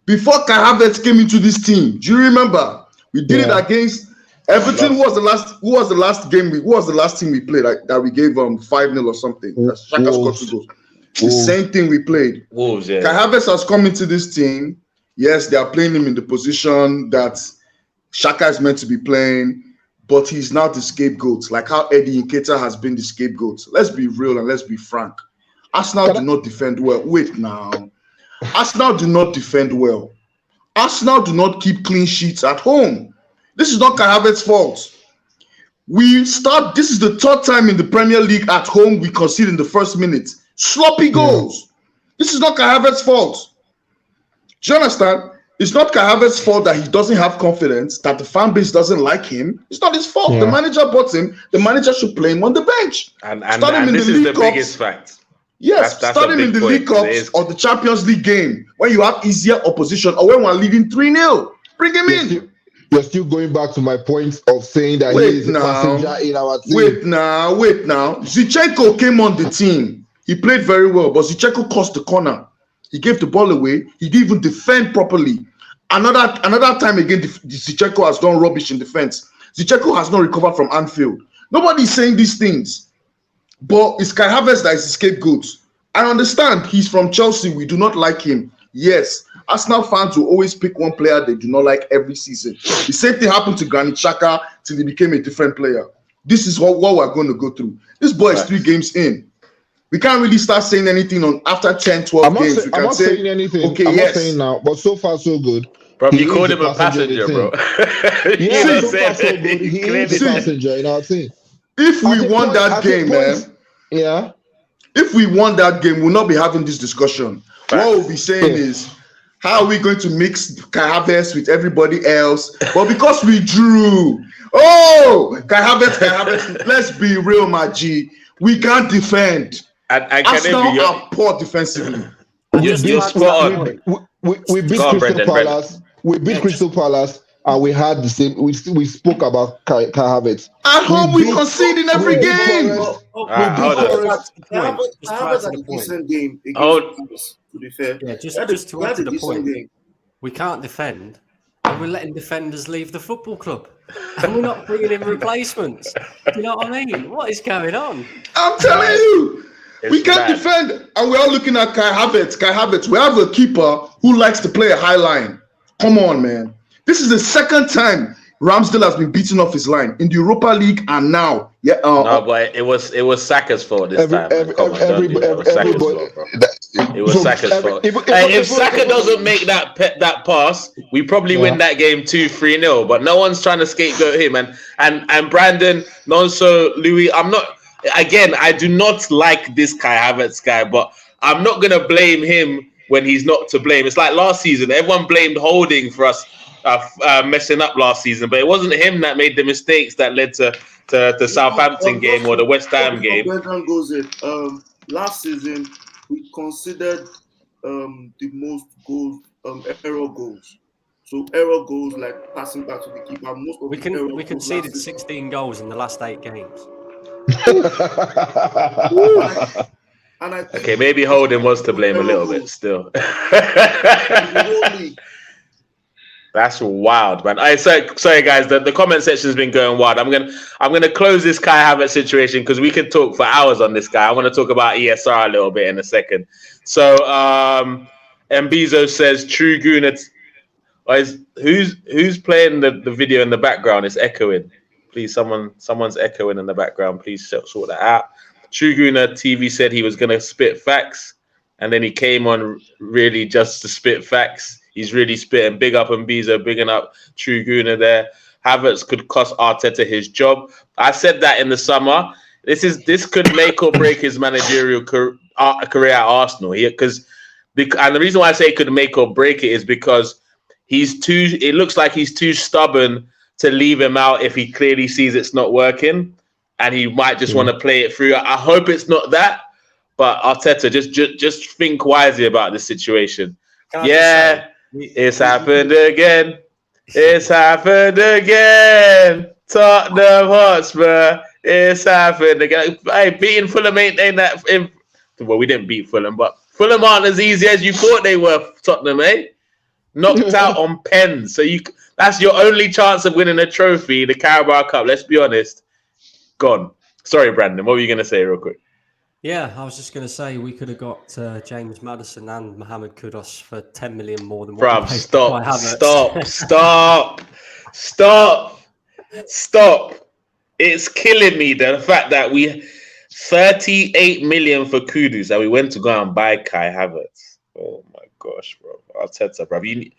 Before Kai Havertz came into this team, do you remember? We did it against Everton. Who was the last team we played that we gave 5-0 or something? Shaka scored 2 goals. The same thing we played. Wolves, yeah. Kai Havertz has come into this team. Yes, they are playing him in the position that Shaka is meant to be playing. But he's now the scapegoat, like how Eddie Nketiah has been the scapegoat. Let's be real and let's be frank. Arsenal do not defend well. Wait now. Arsenal do not defend well. Arsenal do not keep clean sheets at home. This is not Kai Havertz's fault. This is the third time in the Premier League at home we concede in the first minute. Sloppy goals. This is not Kai Havertz's fault. Do you understand? It's not Kai Havertz's fault that he doesn't have confidence, that the fan base doesn't like him. It's not his fault. The manager bought him. The manager should play him on the bench. And this is the biggest fact. Yes, start him in the League Cups or the Champions League game when you have easier opposition or when we're leading 3-0. Bring him in. You're still going back to my point of saying that he is a passenger in our team. Wait now. Zinchenko came on the team. He played very well, but Zinchenko crossed the corner. He gave the ball away. He didn't even defend properly. Another time again, Zinchenko has done rubbish in defense. Zinchenko has not recovered from Anfield. Nobody's saying these things. But it's Kai Havertz that is the scapegoat. I understand he's from Chelsea. We do not like him. Yes, Arsenal fans will always pick one player they do not like every season. The same thing happened to Granit Xhaka till he became a different player. This is what we're going to go through. This boy is 3 games in. We can't really start saying anything on after 10, 12 games. I'm not saying anything. Okay, I'm not saying now, but so far so good. Bro, you called him a passenger, bro. Yeah, so far so good. He is a passenger in our team. If we won that game, man. Yeah. If we won that game, we'll not be having this discussion. What we'll be saying is, how are we going to mix Kai Havertz with everybody else? But because we drew, Kai Havertz, let's be real, my G. We can't defend. And Arsenal are poor defensively. You're spot on. We beat Crystal Palace. We beat Crystal Palace. And we had the same. We spoke about Kai Havertz. At home, we concede in every game. Havertz had a decent game against to be fair. Yeah, just to add to the point, we can't defend, and we're letting defenders leave the football club, and we're not bringing in replacements. Do you know what I mean? What is going on? I'm telling you, we can't defend, and we're all looking at Kai Havertz. We have a keeper who likes to play a high line. Come on, man. This is the second time Ramsdale has been beaten off his line in the Europa League and now. Yeah, no, but it was Saka's fault this time. It was Saka's fault. If Saka doesn't make that pass, we probably win that game 2-3-0. But no one's trying to scapegoat him. And Brandon, Nonso, Louis, I do not like this Kai Havertz guy, but I'm not gonna blame him when he's not to blame. It's like last season, everyone blamed Holding for us messing up last season, but it wasn't him that made the mistakes that led to the Southampton game or the West Ham game. Last season, we considered the most goals, error goals. So error goals like passing back to the keeper. We conceded 16 goals in the last 8 games. Okay, maybe Holding was to blame a little bit still. That's wild, man. Sorry guys, the comment section has been going wild. I'm gonna close this Kai Havertz situation because we could talk for hours on this guy. I want to talk about ESR a little bit in a second. So Mbizo says true Gooner. Who's playing the video in the background? It's echoing. Please, someone's echoing in the background. Please sort that out. True Gooner TV said he was gonna spit facts, and then he came on really just to spit facts. He's really spitting. Big up Mbizo, bigging up True Gooner there. Havretz could cost Arteta his job. I said that in the summer. This could make or break his managerial career at Arsenal. And the reason why I say it could make or break it is because it looks like he's too stubborn to leave him out if he clearly sees it's not working, and he might just want to play it through. I hope it's not that, but Arteta, just think wisely about this situation. It's happened again. It's happened again. Tottenham Hotspur. It's happened again. Hey, beating Fulham ain't that. Well, we didn't beat Fulham, but Fulham aren't as easy as you thought they were. Tottenham, eh? Knocked out on pens. So that's your only chance of winning a trophy, the Carabao Cup. Let's be honest. Gone. Sorry, Brandon. What were you going to say, real quick? Yeah, I was just going to say we could have got James Maddison and Mohamed Kudus for 10 million more than what Bruv, stop. It's killing me, the fact that 38 million for Kudus, and we went to go and buy Kai Havertz. Oh my gosh, bro. Arteta, bro. You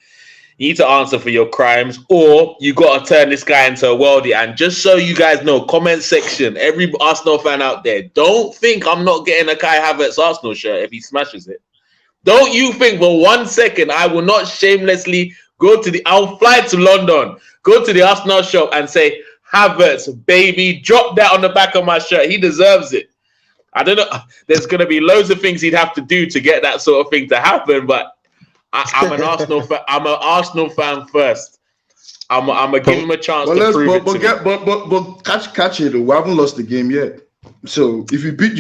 need to answer for your crimes, or you got to turn this guy into a worldie. And just so you guys know, comment section, every Arsenal fan out there, don't think I'm not getting a Kai Havertz Arsenal shirt if he smashes it. Don't you think for 1 second I will not shamelessly I'll fly to London, go to the Arsenal shop and say, Havertz, baby, drop that on the back of my shirt. He deserves it. I don't know. There's going to be loads of things he'd have to do to get that sort of thing to happen, but I'm an Arsenal fan. I'm an Arsenal fan first. I'm gonna give him a chance to prove it to me. But catch it. We haven't lost the game yet. So if we beat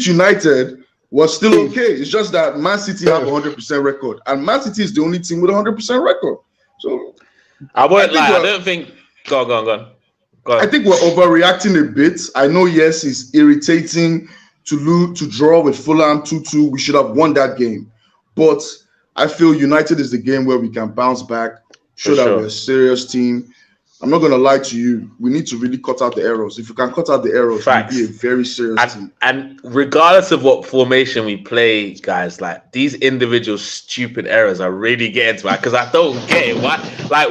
United, we're still okay. It's just that Man City have 100% record, and Man City is the only team with 100% record. So I won't lie. I don't think. Go on. I think we're overreacting a bit. I know, yes, it's irritating to draw with Fulham 2-2. We should have won that game. But I feel United is the game where we can bounce back, show that we're a serious team. I'm not going to lie to you. We need to really cut out the errors. If you can cut out the errors, we'll be a very serious team. And regardless of what formation we play, guys, like these individual stupid errors are really getting to me because I don't get it.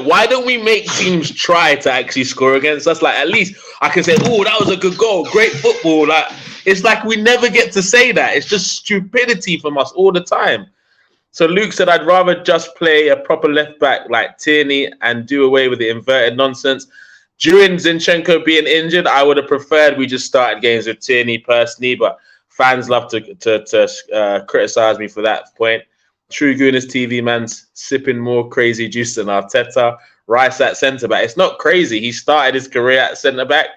Why don't we make teams try to actually score against us? Like, at least I can say, oh, that was a good goal, great football. Like, it's like we never get to say that. It's just stupidity from us all the time. So Luke said, I'd rather just play a proper left back like Tierney and do away with the inverted nonsense. During Zinchenko being injured, I would have preferred we just started games with Tierney personally, but fans love to criticize me for that point. True Gooners TV man's sipping more crazy juice than Arteta. Rice at centre back. It's not crazy. He started his career at centre back,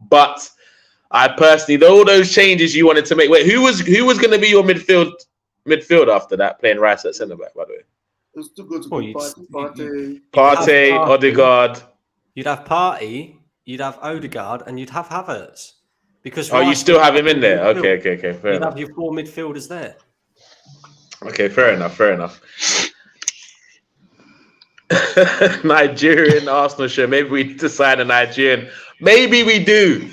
but I personally, all those changes you wanted to make. Wait, who was going to be your midfield after that, playing Rice at centre back, by the way? It's too good to Partey. Partey, Odegaard. You'd have Partey, you'd have Odegaard, and you'd have Havertz. Because you still have him in there? Okay, fair enough. You'd have your 4 midfielders there. Okay, fair enough. Nigerian Arsenal show. Maybe we need to sign a Nigerian. Maybe we do.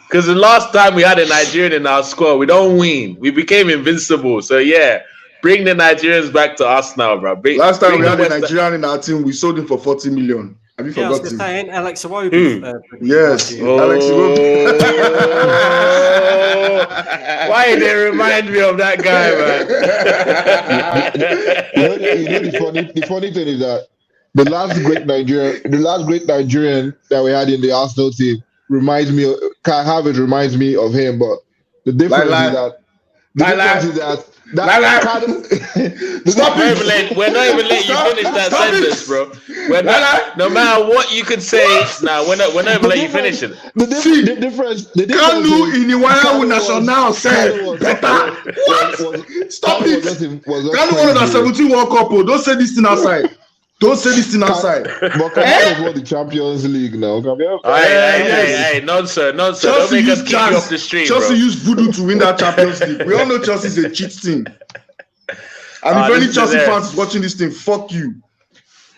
Because the last time we had a Nigerian in our squad, we don't win. We became invincible. So, yeah, bring the Nigerians back to us now, bro. Last time we had a Nigerian in our team, we sold him for 40 million. Have you forgotten? I was going to say, Alex Iwobi. Yes, Alex Iwobi. Why did they remind me of that guy, man? The funny thing is that the last great Nigerian that we had in the Arsenal team reminds me of Kai Havertz. Reminds me of him, but the difference is that Stop it! We're not even letting you finish that sentence, bro. No matter what you could say, we're not even letting you finish it. The difference. Kanu Iniwaya National said better. What? Stop it! Kanu won the 17 World Cup. Don't say this thing outside. Don't say this thing outside. But Kanebi won the Champions League now. Hey, nonsense. Don't make us keep you off the street, Chelsea bro. used voodoo to win that Champions League. We all know Chelsea is a cheat team. And if any Chelsea fans is watching this thing, fuck you.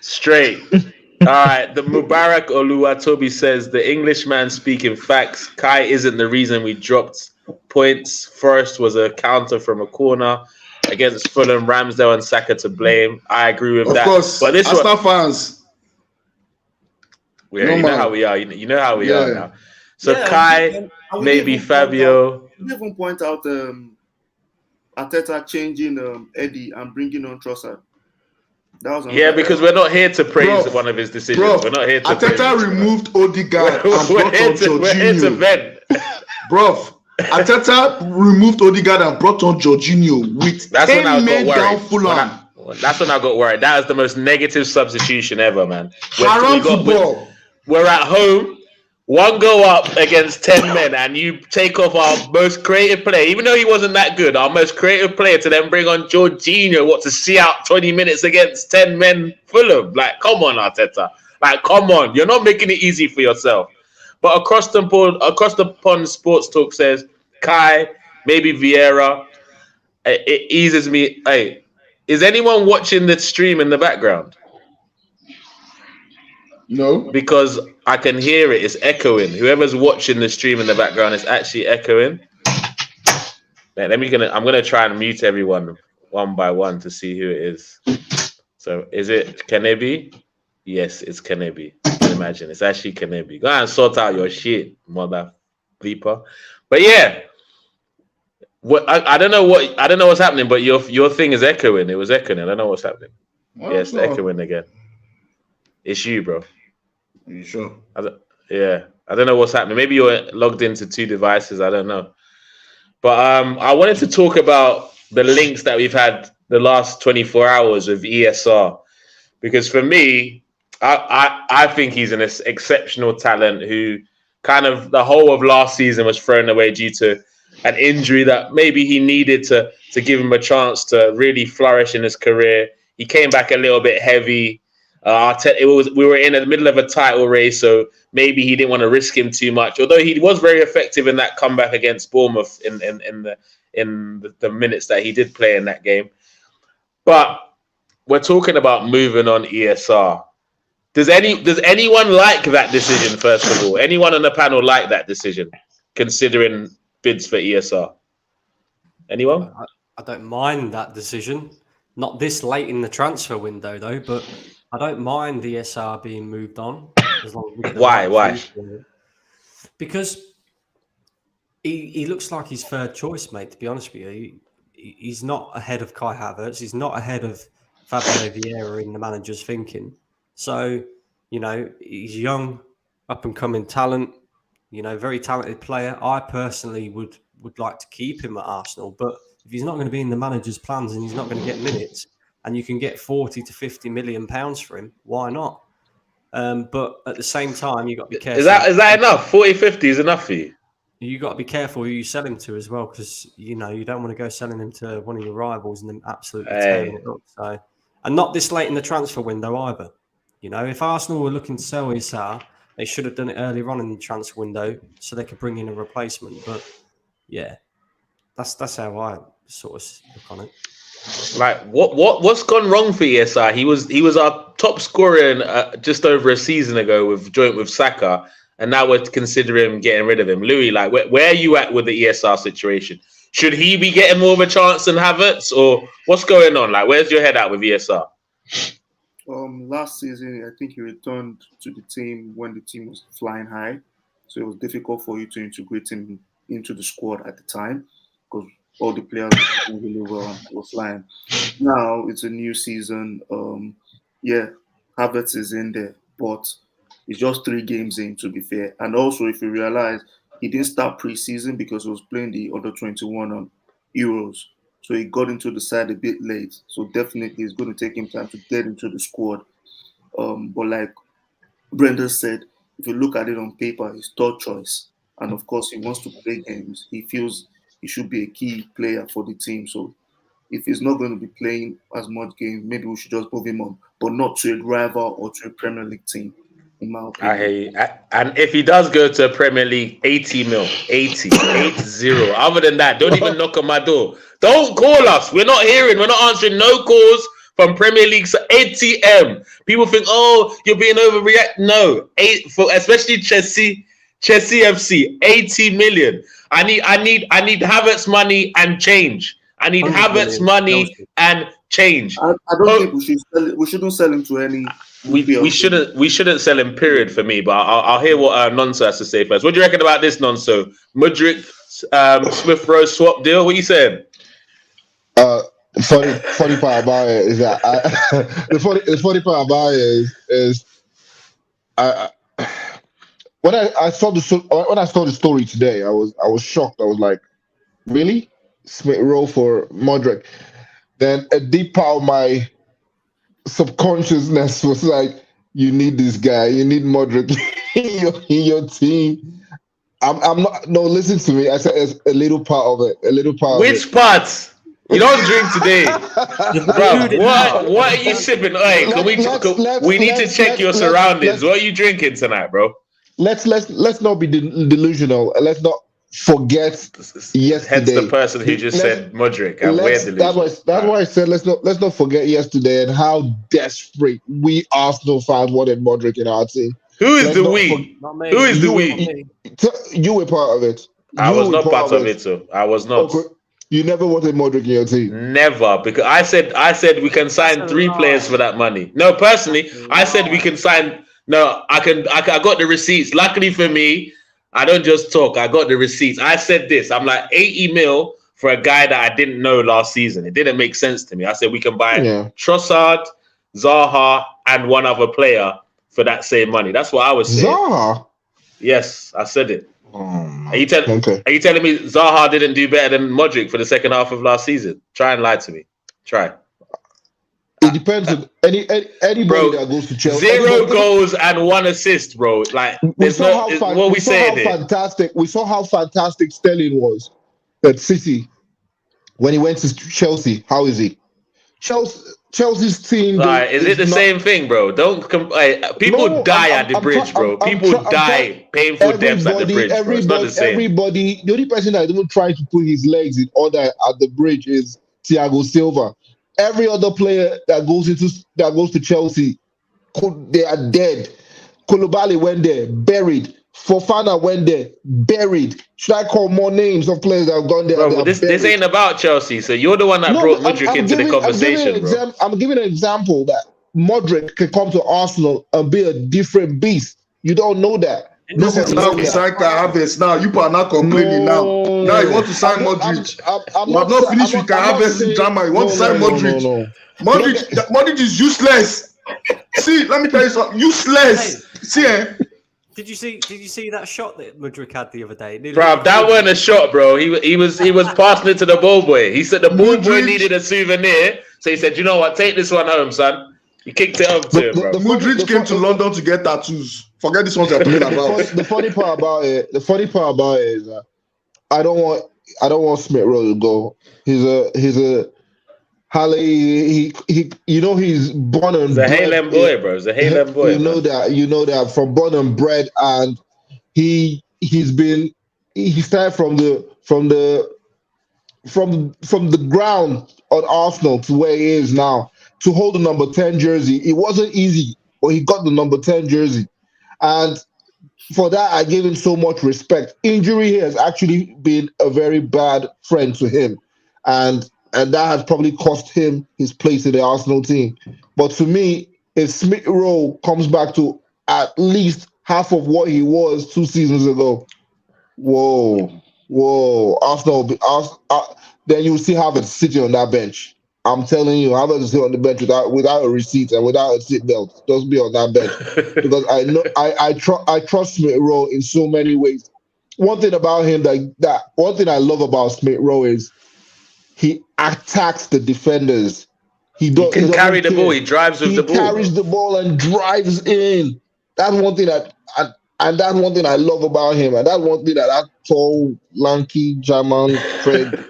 Straight. All right. The Mubarak Oluwatobi says, the Englishman speaking facts. Kai isn't the reason we dropped points. First was a counter from a corner. Against Fulham, Ramsdale and Saka to blame. I agree with that. Of course, but this Arsenal fans. You know how we are. You know how we are now. So Kai, maybe Fabio. You even point out Arteta changing Eddie and bringing on Trossard. That was because we're not here to praise one of his decisions. We're not here to Arteta removed Odegaard and brought on Jorginho. We're here to vent. Bro. Arteta removed Odegaard and brought on Jorginho with 10 men down Fulham. That's when I got worried. That was the most negative substitution ever, man. We're at home, one go up against 10 men, and you take off our most creative player, even though he wasn't that good, our most creative player, to then bring on Jorginho, to see out 20 minutes against 10 men Fulham. Like, come on, Arteta. Like, come on. You're not making it easy for yourself. But across the pond, Sports Talk says, Kai, maybe Vieira. It eases me. Hey, is anyone watching the stream in the background? You know, because I can hear it. It's echoing. Whoever's watching the stream in the background is actually echoing. Man, I'm gonna try and mute everyone one by one to see who it is. So is it Kanebi? Yes, it's Kanebi. Imagine it's actually Kanebi. Go and sort out your shit, mother bleeper. But yeah, I don't know what's happening, but your thing is echoing. It was echoing. I don't know what's happening. Yes, echoing again. It's you, bro. Are you sure? I don't know what's happening. Maybe you're logged into 2 devices. I don't know. But I wanted to talk about the links that we've had the last 24 hours with ESR, because for me, I think he's an exceptional talent who kind of the whole of last season was thrown away due to an injury that maybe he needed to give him a chance to really flourish in his career. He came back a little bit heavy. We were in the middle of a title race, so maybe he didn't want to risk him too much. Although he was very effective in that comeback against Bournemouth in the minutes that he did play in that game. But we're talking about moving on ESR. Does anyone like that decision? First of all, anyone on the panel like that decision, considering bids for ESR? Anyone? I don't mind that decision. Not this late in the transfer window, though, but I don't mind the ESR being moved on. As long as Why? Because he looks like his third choice, mate, to be honest with you. He's not ahead of Kai Havertz. He's not ahead of Fabio Vieira in the manager's thinking. So, he's young, up-and-coming talent, very talented player. I personally would like to keep him at Arsenal, but if he's not going to be in the manager's plans and he's not going to get minutes, and you can get 40 to 50 million pounds for him, why not? But at the same time, you've got to be careful. Is that enough? 40, 50 is enough for you? You've got to be careful who you sell him to as well, because, you don't want to go selling him to one of your rivals and then absolutely tearing it up. So, and not this late in the transfer window either. If Arsenal were looking to sell ESR, they should have done it earlier on in the transfer window so they could bring in a replacement. But, yeah, that's how I sort of look on it. Like what's gone wrong for ESR? He was our top scorer just over a season ago joint with Saka, and now we're considering getting rid of him. Louis, like where are you at with the ESR situation? Should he be getting more of a chance than Havretz, or what's going on? Like, where's your head at with ESR? Last season, I think he returned to the team when the team was flying high, so it was difficult for you to integrate him into the squad at the time because all the players were doing really well and were flying. Now it's a new season. Havretz is in there, but it's just 3 games in, to be fair. And also, if you realize, he didn't start preseason because he was playing the under-21 on Euros. So he got into the side a bit late. So definitely it's going to take him time to get into the squad. But like Brenda said, if you look at it on paper, he's third choice. And of course, he wants to play games. He feels he should be a key player for the team. So if he's not going to be playing as much games, maybe we should just move him on, but not to a rival or to a Premier League team, in my opinion. I hear you. And if he does go to a Premier League, 80 mil, 80. Other than that, don't even knock on my door. Don't call us. We're not answering no calls from Premier League. So ATM. People think, oh, you're being overreact. No, especially Chelsea FC, 80 million. I need Havretz money and change. I need Havretz money and change. I don't think we should sell it. We shouldn't sell him to any. We shouldn't sell him. Period for me. But I'll hear what Nonso has to say first. What do you reckon about this, Nonso? Mudryk, Smith Rowe swap deal. What are you saying? Funny part about it is that the funny part about it is when I saw the story today, I was shocked. I was like, really? Smith Rowe for Mudryk. Then a deep part of my subconsciousness was like, you need this guy. You need Mudryk in your team. I'm not. No, listen to me. I said it's a little part of it. Which part? You don't drink today, bro. What are you sipping? Hey, we need to check your surroundings. What are you drinking tonight, bro? Let's not be delusional. Let's not forget yesterday. Hence the person who just said Modric, and we're delusional. That's why I said let's not forget yesterday and how desperate we Arsenal fans wanted Modric in our team. Who is the we? Who is the we? You were part of it. I was not part of it, so I was not. Okay. You never wanted Modric in your team. Never, because I said we can sign 3 players for that money. No, personally, I said we can sign. No, I got the receipts. Luckily for me, I don't just talk. I got the receipts. I said this. I'm like 80 mil for a guy that I didn't know last season. It didn't make sense to me. I said we can buy Trossard, Zaha, and one other player for that same money. That's what I was saying. Zaha? Yes, I said it. Are you telling me Zaha didn't do better than Modric for the second half of last season? Try and lie to me. Try. It depends on anybody bro, that goes to Chelsea. 0 goals and 1 assist, bro. Like there's no what we saying here. We saw how fantastic Sterling was at City when he went to Chelsea. How is he? Chelsea's team. Is it the same thing, bro? Don't people die at the bridge, bro. People die painful deaths at the bridge. Bro. It's not the same. Everybody, the only person that even trying to put his legs in order at the bridge is Thiago Silva. Every other player that goes to Chelsea, they are dead. Koulibaly went there, buried. Fofana went there, buried. Should I call more names of players that have gone there? Bro, this ain't about Chelsea. So you're the one that brought Modric into the conversation, bro. I'm giving an example that Modric can come to Arsenal and be a different beast. You don't know that. No, now we signed Kai Havertz. Now you are not complaining now. Now you want to sign Modric. We have not finished with Kai Havertz drama. You want to sign Modric. Modric is useless. See, let me tell you something. Useless. See, Did you see that shot that Modric had the other day? Bro, that wasn't a shot, bro. He was passing it to the ball boy. He said the ball boy needed a souvenir, so he said, "You know what? Take this one home, son." He kicked it over to him, bro. Modric came to London to get tattoos. Forget this one they're talking about. The funny part about it is that I don't want Smith Rowe to go. He's a Halle, he's born and bred. He's a Halem boy, bro. He's a Halem boy. You know that from born and bred, and he started from the ground on Arsenal to where he is now. To hold the number 10 jersey, it wasn't easy, but he got the number 10 jersey, and for that I gave him so much respect. Injury has actually been a very bad friend to him, and that has probably cost him his place in the Arsenal team. But to me, if Smith Rowe comes back to at least half of what he was 2 seasons ago, Arsenal, then you will see Havretz sitting on that bench. I'm telling you, Havretz is sitting on the bench without a receipt and without a seatbelt. Just be on that bench because I know I trust Smith Rowe in so many ways. One thing about him one thing I love about Smith Rowe is he attacks the defenders. He can carry the ball. He drives with the ball. He carries the ball and drives in. That's one thing that's one thing I love about him. And that's one thing that tall, lanky German Fred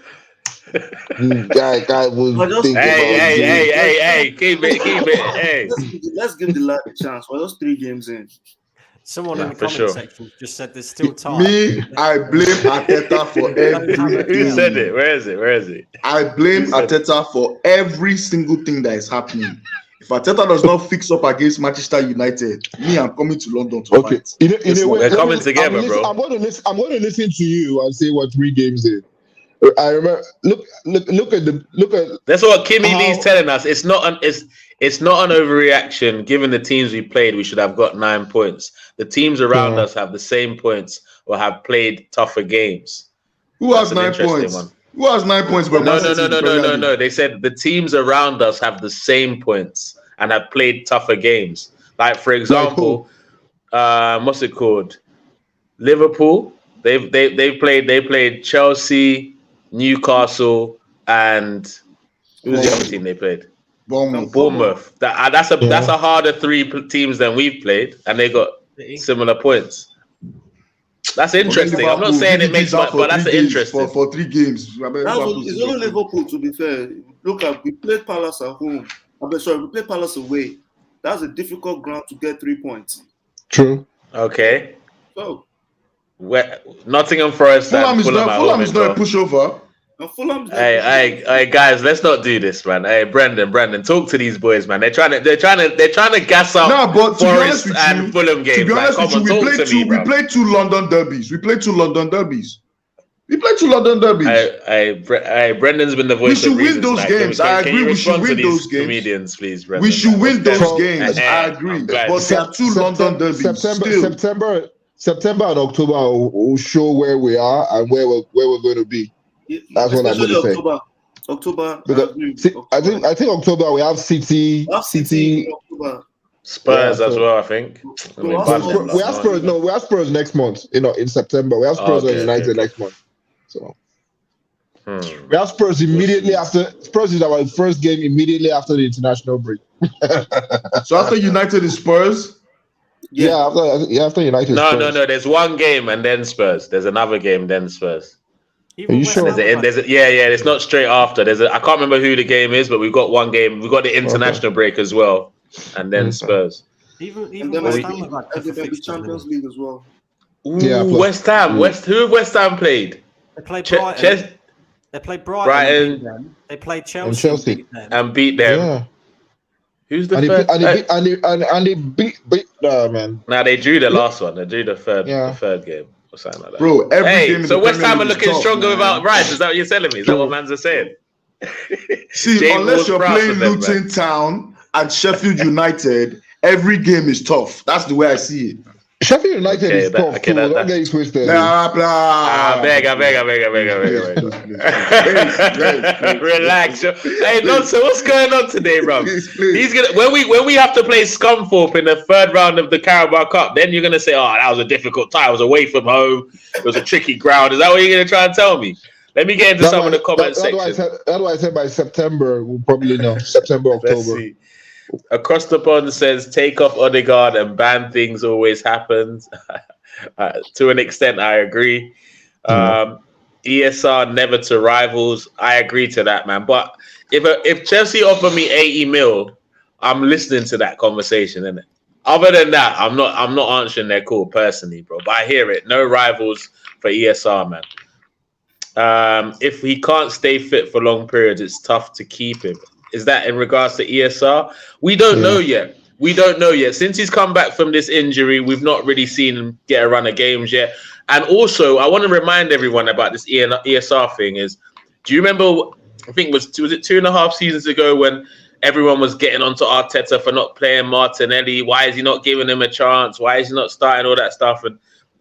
guy was thinking Hey, keep it. Hey. Let's give the lad a chance. We're just 3 games in. Someone in the comment section just said there's still time. Me, I blame Arteta for everything. Who said it? Where is it? I blame Arteta for every single thing that is happening. If Arteta does not fix up against Manchester United, I'm coming to London to fight. In a way, we're coming together, bro. I'm going to listen to you and say what 3 games in. I remember. Look at. That's what Kimmy Lee's telling us. It's not an overreaction. Given the teams we played, we should have got 9 points. The teams around us have the same points or have played tougher games. Who has 9 points? Who has 9 points? But No. They said the teams around us have the same points and have played tougher games. Like for example, what's it called? Liverpool. They played Chelsea, Newcastle, and who was the other team they played? Bournemouth. That's a harder 3 teams than we've played, and they got similar points. That's interesting. I'm not saying it makes much, but that's interesting. For 3 games. It's only Liverpool, to be fair. Look, we played Palace at home. We played Palace away. That's a difficult ground to get 3 points. True. Okay. So, Nottingham Forest. Fulham is not a pushover. No, Fulham's Hey, guys, let's not do this, man. Hey, Brendan, talk to these boys, man. They're trying to gas out. No, but to be honest with and you, Fulham games. To be honest with you, we played two London derbies. Hey, Brendan's been the voice. We should win those games. I agree. We should win those games. Comedians, please, Brendan. We should win those games. I agree. But there are two London derbies. September and October will show where we are and where we're going to be. That's what I'm going to say. October. I think October we have City. Spurs as well. I think. We have Spurs. No, we have Spurs next month. In September we have Spurs and United next month. So we have Spurs immediately after. Spurs is our first game immediately after the international break. So after United is Spurs. Yeah, after United. No. There's one game and then Spurs. There's another game then Spurs. Are you sure? It's not straight after. I can't remember who the game is, but we've got one game. We've got the international break as well, and then Spurs. Even West Ham like the Champions League as well. Ooh, West Ham. Who have West Ham played? They played Brighton. They played Brighton. They played Chelsea. And beat them. Yeah. Who's the third? And they beat man. Nah, they drew the last one. They drew the third game or something like that. Bro, every game. So West Ham are looking stronger without Rice. Is that what you're telling me? Is that what man's are saying? See, unless you're playing Luton Town and Sheffield United, every game is tough. That's the way I see it. Sheffield United is tough too. Don't get it twisted. I beg. Relax. Hey, so what's going on today, bro? He's gonna when we have to play Scunthorpe in the third round of the Carabao Cup, then you're gonna say, "Oh, that was a difficult time. I was away from home. It was a tricky ground." Is that what you're gonna try and tell me? Let me get into some of the comment section. That's why I said by September we'll probably know. September, October. Let's see. Across the pond says, take off Odegaard and bad things always happens. To an extent, I agree. ESR never to rivals. I agree to that, man. But if Chelsea offer me 80 mil, I'm listening to that conversation, innit? Other than that, I'm not answering their call personally, bro. But I hear it. No rivals for ESR, man. If he can't stay fit for long periods, it's tough to keep him. Is that in regards to ESR? We don't know yet. Since he's come back from this injury, we've not really seen him get a run of games yet. And also, I want to remind everyone about this ESR thing. Do you remember, I think was it 2.5 seasons ago when everyone was getting onto Arteta for not playing Martinelli? Why is he not giving him a chance? Why is he not starting all that stuff?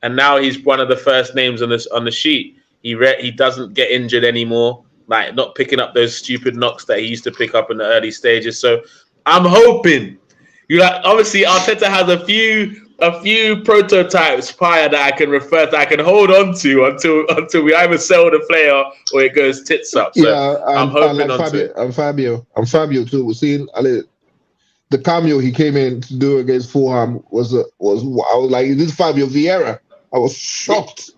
And now he's one of the first names on the sheet. He doesn't get injured anymore. Like not picking up those stupid knocks that he used to pick up in the early stages. So I'm hoping obviously Arteta has a few prototypes prior that I can refer to, I can hold on to until we either sell the player or it goes tits up. So I'm hoping on to it. I'm Fabio too. We're seeing the cameo he came in to do against Fulham was I was like, is this Fabio Vieira? I was shocked.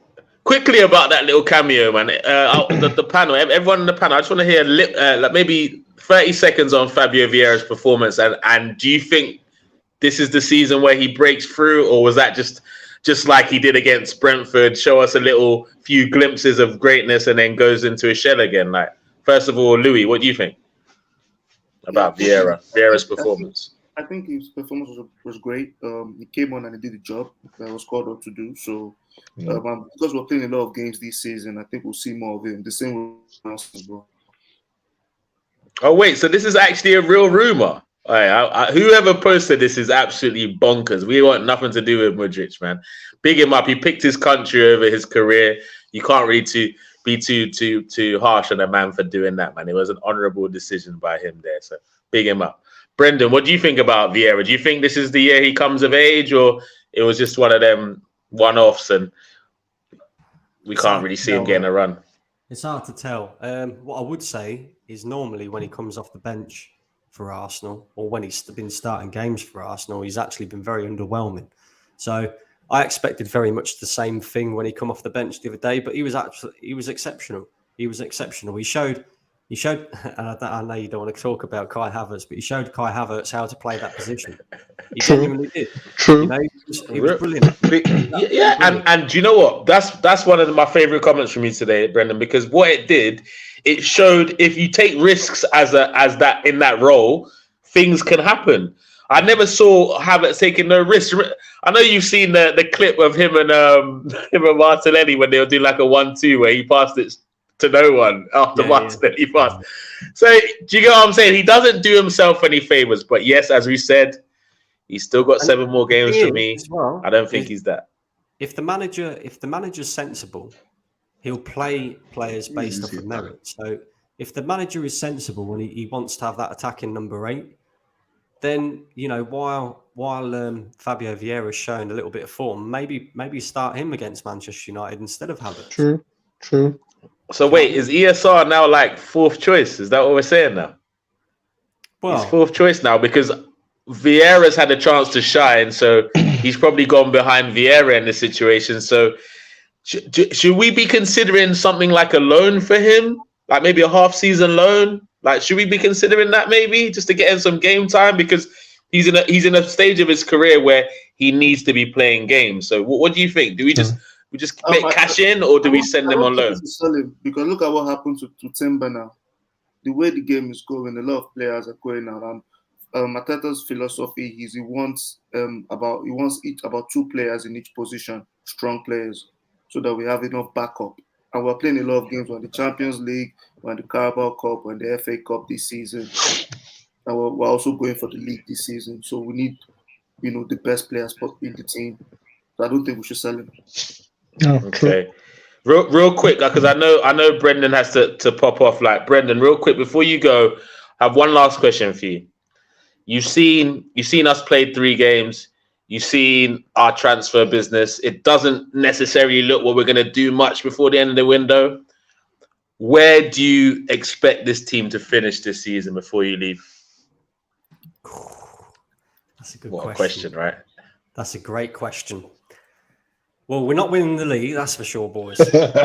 Quickly about that little cameo, man. The panel, everyone in the panel, I just want to hear like maybe 30 seconds on Fabio Vieira's performance. And do you think this is the season where he breaks through, or was that just like he did against Brentford, show us a few glimpses of greatness and then goes into a shell again? Like, first of all, Louis, what do you think about Vieira's performance? I think his performance was great. He came on and he did the job that was called up to do. So because we're playing a lot of games this season, I think we'll see more of him. The same with bro. Oh wait, so this is actually a real rumor. Whoever posted this is absolutely bonkers. We want nothing to do with Mudryk, man. Big him up. He picked his country over his career. You can't really be too harsh on a man for doing that, man. It was an honourable decision by him there. So big him up. Brendan, what do you think about Vieira? Do you think this is the year he comes of age, or it was just one of them one-offs and we can't really see him getting a run? It's hard to tell. What I would say is normally when he comes off the bench for Arsenal, or when he's been starting games for Arsenal, he's actually been very underwhelming. So I expected very much the same thing when he come off the bench the other day, but he was exceptional. He showed He showed, and I know you don't want to talk about Kai Havertz, but he showed Kai Havertz how to play that position. He genuinely did. True. You know, he was brilliant. Yeah, and do you know what? That's one of my favorite comments from you today, Brendan, because what it did, it showed if you take risks as that in that role, things can happen. I never saw Havertz taking no risks. I know you've seen the clip of him and Martinelli when they were doing like a 1-2 where he passed it to no one after Martinelli passed. So do you get what I'm saying? He doesn't do himself any favors, but yes, as we said, he's still got 7 more games for me. Well, I don't think he's that. If the manager's sensible, he'll play players based off of merit. So if the manager is sensible and he wants to have that attacking number 8, then while Fabio Vieira's shown a little bit of form, maybe start him against Manchester United instead of Havretz. True. So wait, is ESR now like 4th choice? Is that what we're saying now? Well, he's 4th choice now because Vieira's had a chance to shine, so he's probably gone behind Vieira in this situation. So should we be considering something like a loan for him? Like maybe a half-season loan? Like, should we be considering that maybe just to get him some game time? Because he's in a stage of his career where he needs to be playing games. So what do you think? Do we just make cash in, or do we send him on loan? Because look at what happened to Timber now. The way the game is going, a lot of players are going out. And Arteta's philosophy is he wants about 2 players in each position, strong players, so that we have enough backup. And we're playing a lot of games on the Champions League, on the Carabao Cup, on the FA Cup this season. And we're also going for the league this season. So we need, the best players in the team. So I don't think we should sell him. Okay. Real quick, because I know Brendan has to pop off. Like, Brendan, real quick, before you go, I have one last question for you. You've seen us play 3 games. You've seen our transfer business. It doesn't necessarily look what we're going to do much before the end of the window. Where do you expect this team to finish this season before you leave? That's a good question, right? That's a great question. Well, we're not winning the league, that's for sure, boys. Simple as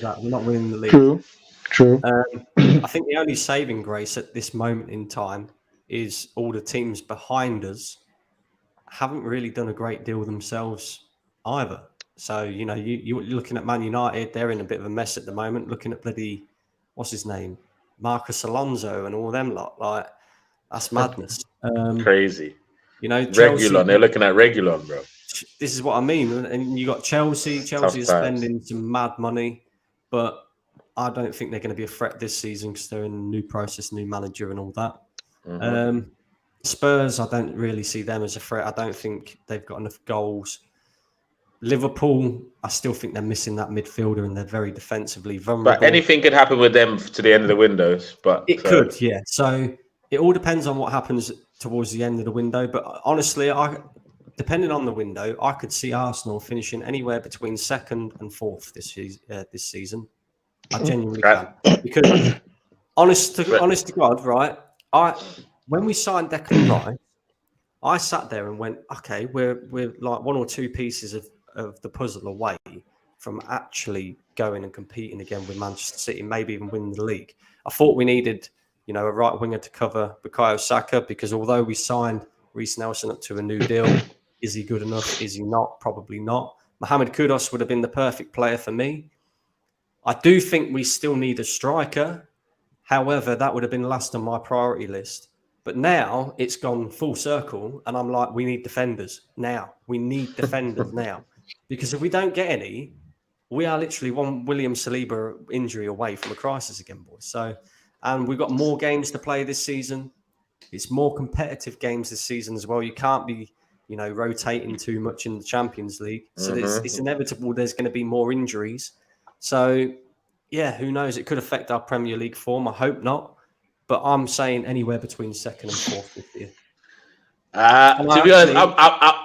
that. We're not winning the league. True. I think the only saving grace at this moment in time is all the teams behind us haven't really done a great deal themselves either. So, you're looking at Man United, they're in a bit of a mess at the moment, looking at bloody, what's his name? Marcus Alonso and all them lot. Like, that's madness. Crazy. Chelsea, Regulon, they're looking at Regulon, bro. This is what I mean. And you got Chelsea. Chelsea is spending some mad money, but I don't think they're going to be a threat this season because they're in a new process, new manager and all that. Mm-hmm. Spurs, I don't really see them as a threat. I don't think they've got enough goals. Liverpool, I still think they're missing that midfielder and they're very defensively vulnerable. But anything could happen with them to the end of the windows. But it could, yeah. So it all depends on what happens towards the end of the window. But honestly, depending on the window, I could see Arsenal finishing anywhere between 2nd and 4th this season. I genuinely can. Because honest to God, right? When we signed Declan Rice, I sat there and went, okay, we're like 1 or 2 pieces of the puzzle away from actually going and competing again with Manchester City, maybe even winning the league. I thought we needed, a right winger to cover Bukayo Saka, because although we signed Reece Nelson up to a new deal, is he good enough? Is he not? Probably not. Mohamed Kudus would have been the perfect player for me. I do think we still need a striker. However, that would have been last on my priority list. But now it's gone full circle and I'm like, we need defenders now. We need defenders now. Because if we don't get any, we are literally one William Saliba injury away from a crisis again, boys. So, and we've got more games to play this season. It's more competitive games this season as well. You can't be, rotating too much in the Champions League. So it's inevitable there's going to be more injuries. So, yeah, who knows? It could affect our Premier League form. I hope not. But I'm saying anywhere between 2nd and 4th this year. To be honest,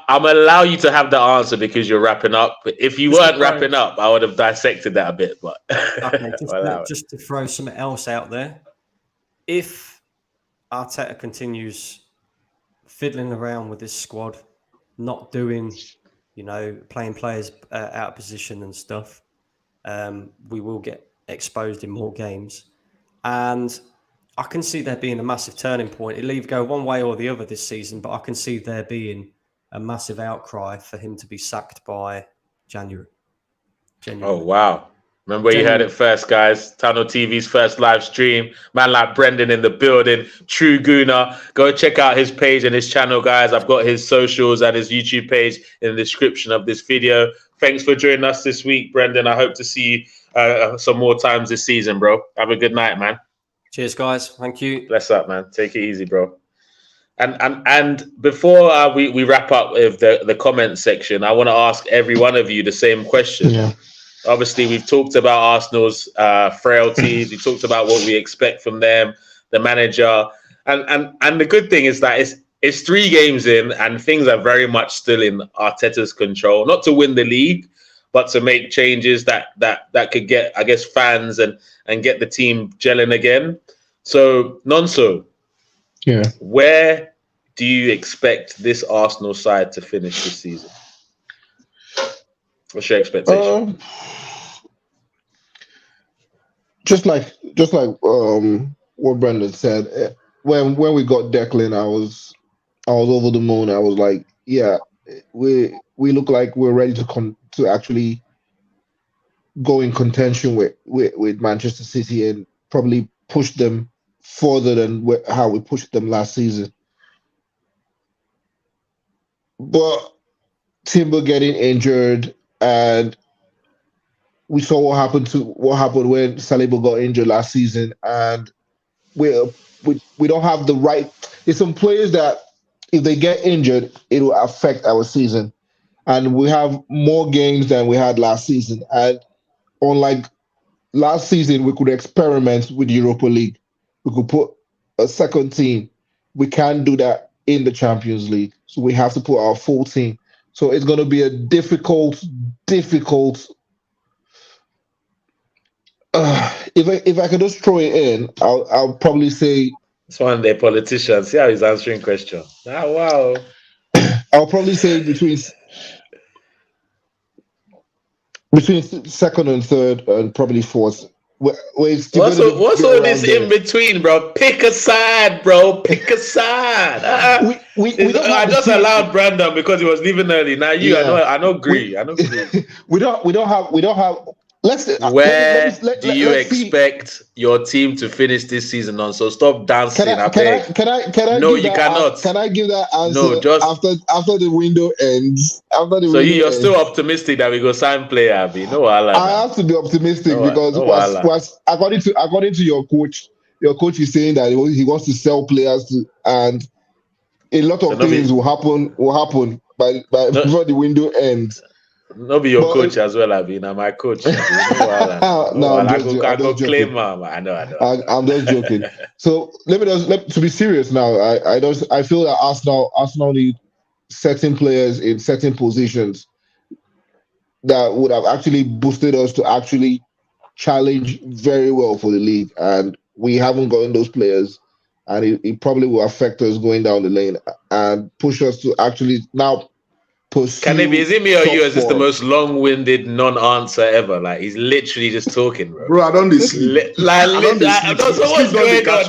I'm going to allow you to have the answer because you're wrapping up. But if you weren't wrapping up, I would have dissected that a bit. But okay, just to throw something else out there. If Arteta continues fiddling around with this squad, not doing, playing players out of position and stuff, we will get exposed in more games. And I can see there being a massive turning point. It'll either go one way or the other this season, but I can see there being a massive outcry for him to be sacked by January. Genuinely. Oh, wow. Remember you heard it first, guys. Tunnel TV's first live stream. Man like Brendan in the building. True Gooner. Go check out his page and his channel, guys. I've got his socials and his YouTube page in the description of this video. Thanks for joining us this week, Brendan. I hope to see you some more times this season, bro. Have a good night, man. Cheers, guys. Thank you. Bless up, man. Take it easy, bro. And before we wrap up with the comment section, I want to ask every one of you the same question. Yeah. Obviously, we've talked about Arsenal's frailties. We talked about what we expect from them, the manager, and the good thing is that it's 3 games in, and things are very much still in Arteta's control. Not to win the league, but to make changes that could get, I guess, fans and get the team gelling again. So, Nonso, where do you expect this Arsenal side to finish this season? What's your expectation? Just like what Brendan said, when we got Declan, I was over the moon. I was like, yeah, we look like we're ready to actually go in contention with Manchester City and probably push them further than how we pushed them last season. But Timber getting injured, and we saw what happened when Saliba got injured last season, and we don't have the right. There's some players that if they get injured, it will affect our season, and we have more games than we had last season. And unlike last season, we could experiment with the Europa League. We could put a second team. We can't do that in the Champions League, so we have to put our full team. So it's going to be a difficult. If I could just throw it in, I'll probably say. It's one of the politicians. See how he's answering questions. Ah, wow. I'll probably say between second and third, and probably fourth. What's all this in between, bro? Pick a side, bro. Pick a side. I just allowed Brandon because he was leaving early. Now I know agree. We don't have. Where do you expect your team to finish this season on? So stop dancing. Can I? No, you cannot. Can I give that answer? No, just after the window ends. You're still optimistic that we go sign player, Abby? No, I have to be optimistic because according to your coach is saying that he wants to sell players and a lot of things will happen before the window ends. No, be your coach as well, Abby. Now my coach. I go claim, mama. I know. I'm just joking. So to be serious now. I feel that Arsenal need certain players in certain positions that would have actually boosted us to actually challenge very well for the league, and we haven't gotten those players, and it probably will affect us going down the lane and push us to actually now. Kanebi, is it me or you? Is this the most long-winded non-answer ever? Like he's literally just talking, bro. Bro, I don't sleep. What's going on now? Sleep they catch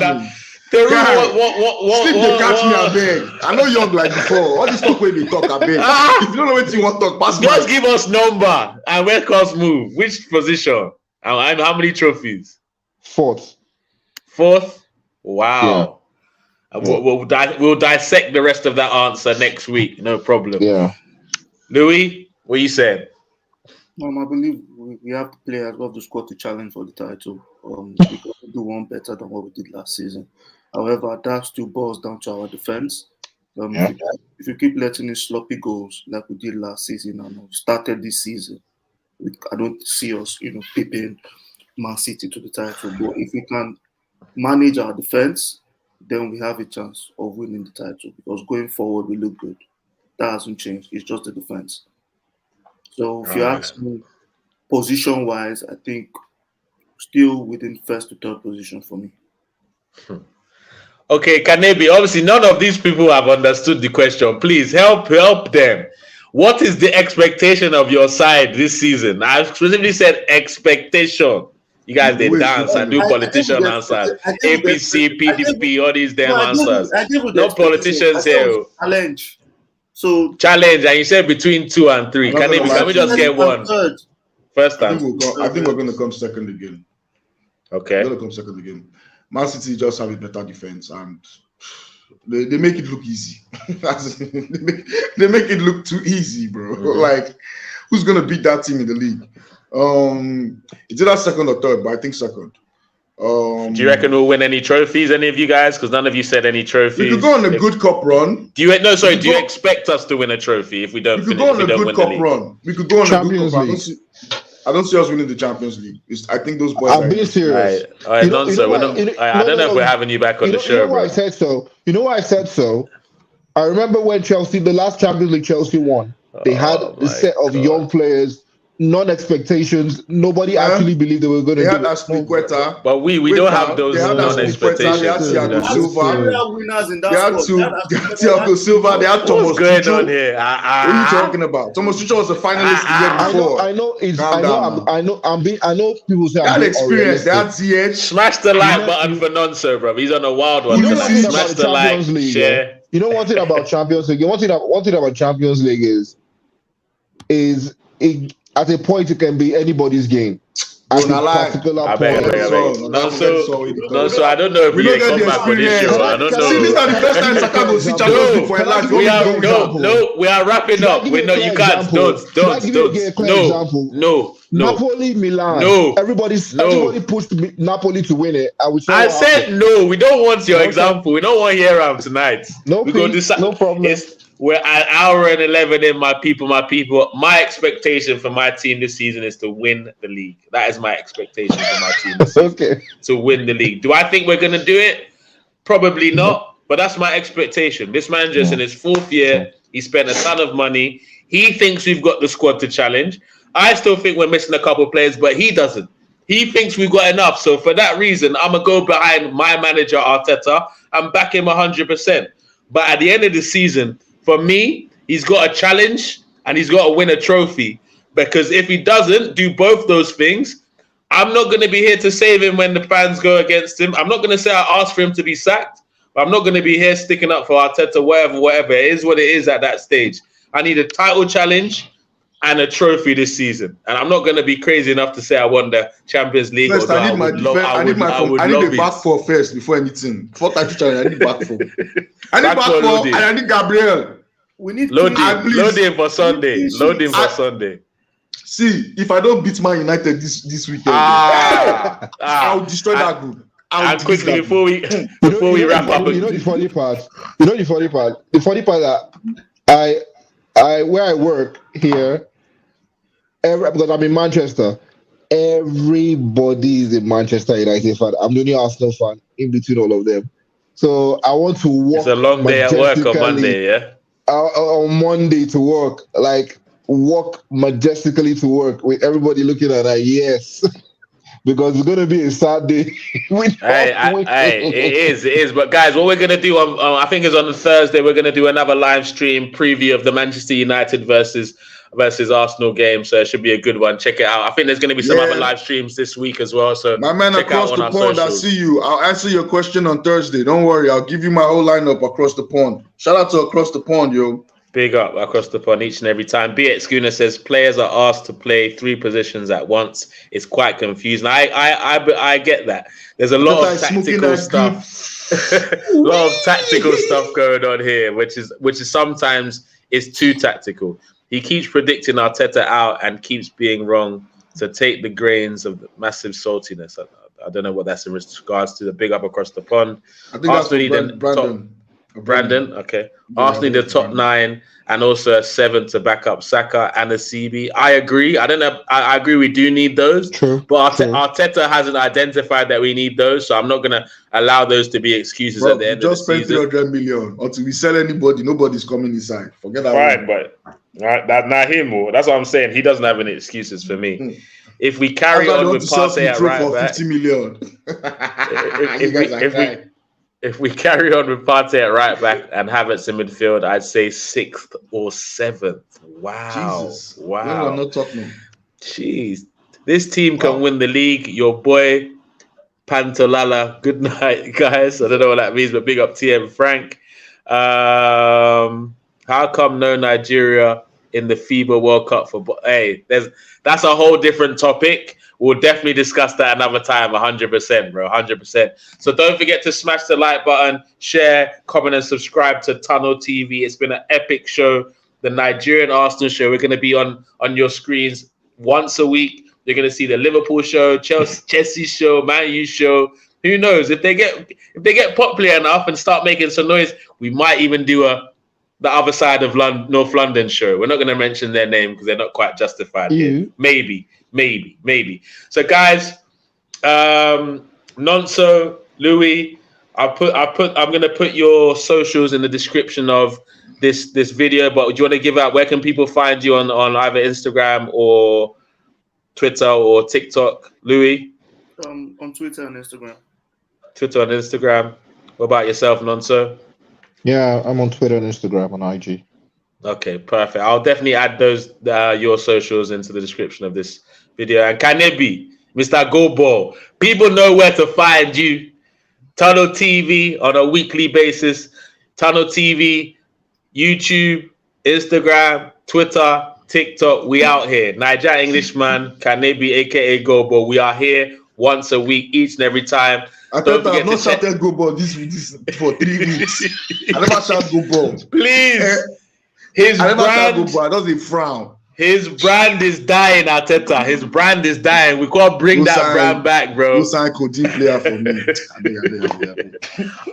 me, I beg. I know young like before. All this talk when they talk, I beg. If you don't know what you want to talk, pass just give us number and where cost move. Which position? And how many trophies? Fourth. Wow. Yeah. We'll dissect the rest of that answer next week. No problem. Yeah. Louis, what you said? I believe we have the players of the squad to challenge for the title. We can do one better than what we did last season. However, that still boils down to our defense. If you keep letting in sloppy goals like we did last season and we started this season, I don't see us, pipping Man City to the title. But if we can manage our defense, then we have a chance of winning the title because going forward we look good. That hasn't changed. It's just the defense. So if you ask me, position-wise, I think still within first to third position for me. Okay, Kanebi, obviously none of these people have understood the question. Please help them. What is the expectation of your side this season? I specifically said expectation. You guys, they Wait, dance and do politician answers. APC, PDP, all these damn answers. No politicians here. Challenge. So challenge, and you said between 2 and 3. Can we just get one? First time. I think we're going to come second again. Okay. We're going to come second again. Man City just have a better defense, and they make it look easy. they make it look too easy, bro. Mm-hmm. Like, who's going to beat that team in the league? It's either second or third, but I think second. Do you reckon we'll win any trophies, any of you guys? Because none of you said any trophies. We could go on a good cup run. Do you expect us to win a trophy if we don't? We could go on a good cup run. We could go on a good cup run. I don't see us winning the Champions League. I think those boys. I'm being serious. All right, I don't know if we're having you back on the show. You know why I said so? You know why I said so? I remember when Chelsea, the last Champions League Chelsea won. They had a set of young players. Non-expectations. Nobody actually believed they were going to do it. They had Aspilicueta. But we don't have those non-expectations. They had Thiago Silva. They had winners in that They had Thiago Silva. They had Thomas Tuchel. What's going on here? What are you talking about? Thomas Tuchel was a finalist the year before. I know people say they had experience. They had Ziyech. Smash the like button for Nonso, bro. He's on a wild one. Smash the like, share. You know one thing about Champions League? One thing about Champions League is at a point it can be anybody's game. I beg. No, so I don't know if we come back for this show. I don't know. See, this is the first time Saka will see Champions League for a life. We are wrapping up. You can't. Don't. No. Napoli, Milan. No. Everybody pushed Napoli to win it. I said no. We don't want your example. We don't want to hear him tonight. No problem. We're at hour and 11 in, my people. My expectation for my team this season is to win the league. That is my expectation for my team this season. Okay. To win the league. Do I think we're going to do it? Probably not. But that's my expectation. This manager's in his 4th year. He spent a ton of money. He thinks we've got the squad to challenge. I still think we're missing a couple of players, but he doesn't. He thinks we've got enough. So for that reason, I'm going to go behind my manager, Arteta, and back him 100%. But at the end of the season, for me, he's got a challenge and he's got to win a trophy. Because if he doesn't do both those things, I'm not going to be here to save him when the fans go against him. I'm not going to say I asked for him to be sacked. But I'm not going to be here sticking up for Arteta, whatever. It is what it is at that stage. I need a title challenge and a trophy this season. And I'm not going to be crazy enough to say I won the Champions League. First, I need a back four first before anything. Before title challenge, I need back four. I need back four and I need Gabriel. We need loading for Sunday. Loading for Sunday. See, if I don't beat Man United this weekend, I'll destroy that group. And quickly before we wrap up, the funny part. The funny part that where I work here, because I'm in Manchester, everybody is a Manchester United fan. I'm the only Arsenal fan in between all of them. So I want to walk. It's a long day at work on Monday, yeah. On Monday to work, walk majestically to work with everybody looking at that. Yes, because it's gonna be a sad day. It is. But guys, what we're gonna do on I think it's on Thursday. We're gonna do another live stream preview of the Manchester United versus Arsenal game. So it should be a good one. Check it out. I think there's gonna be some other live streams this week as well. So my man across the pond, I see you. I'll answer your question on Thursday. Don't worry. I'll give you my whole lineup across the pond. Shout out to across the pond, yo. Big up across the pond each and every time. BX Gooner says players are asked to play 3 positions at once. It's quite confusing. I get that. There's a lot of tactical stuff. A lot of tactical stuff going on here, which is sometimes is too tactical. He keeps predicting Arteta out and keeps being wrong. So take the grains of the massive saltiness. I don't know what that's in regards to. The big up across the pond. I think that's Brandon, okay. Arsenal the top 9 and also a 7 to back up Saka and a CB. I agree. I don't know. I agree we do need those. True. But Arteta hasn't identified that we need those, so I'm not going to allow those to be excuses at the end of the season. Just spend 300 million. Until we sell anybody, nobody's coming inside. Forget that. Fine, but that's not him. That's what I'm saying. He doesn't have any excuses for me. If we carry on with Partey at right back, 50 million. If we carry on with Partey at right back and Havretz in midfield, I'd say 6th or 7th. Wow. Jesus. Wow. No, I'm not talking. Jeez. This team can win the league. Your boy, Pantolala. Good night, guys. I don't know what that means, but big up TM Frank. How come no Nigeria in the FIBA World Cup for? Hey, that's a whole different topic. We'll definitely discuss that another time. 100%, bro. 100%. So don't forget to smash the like button, share, comment, and subscribe to Tunnel TV. It's been an epic show. The Nigerian Arsenal show. We're going to be on your screens once a week. You're going to see the Liverpool show, Chelsea show, Man U show. Who knows? If they get popular enough and start making some noise, we might even do the other side of North London show. We're not going to mention their name because they're not quite justified here. Maybe. So guys, Nonso, Louis, I'm going to put your socials in the description of this video. But do you want to give out where can people find you on either Instagram or Twitter or TikTok, Louis? On Twitter and Instagram. Twitter and Instagram. What about yourself, Nonso? Yeah, I'm on Twitter and Instagram on IG. Okay, perfect. I'll definitely add those your socials into the description of this video. And Kanebi, Mr. Goball, people know where to find you. Tunnel TV on a weekly basis. Tunnel TV, YouTube, Instagram, Twitter, TikTok. We out here. Niger Englishman, Kanebi, aka Goball. We are here once a week, each and every time. I thought I've not shouted Goball this for 3 weeks. I never shout Goball. Please. I never shout Goball. I don't say frown. His brand is dying, Arteta. His brand is dying. We can't bring that brand back, bro. No sign coaching player for me.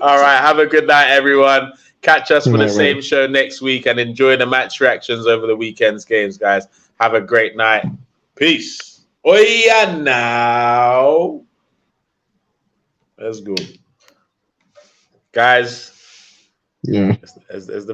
All right. Have a good night, everyone. Catch us for the same show next week and enjoy the match reactions over the weekend's games, guys. Have a great night. Peace. Oh, yeah, now. Let's go. Guys. Yeah. Is it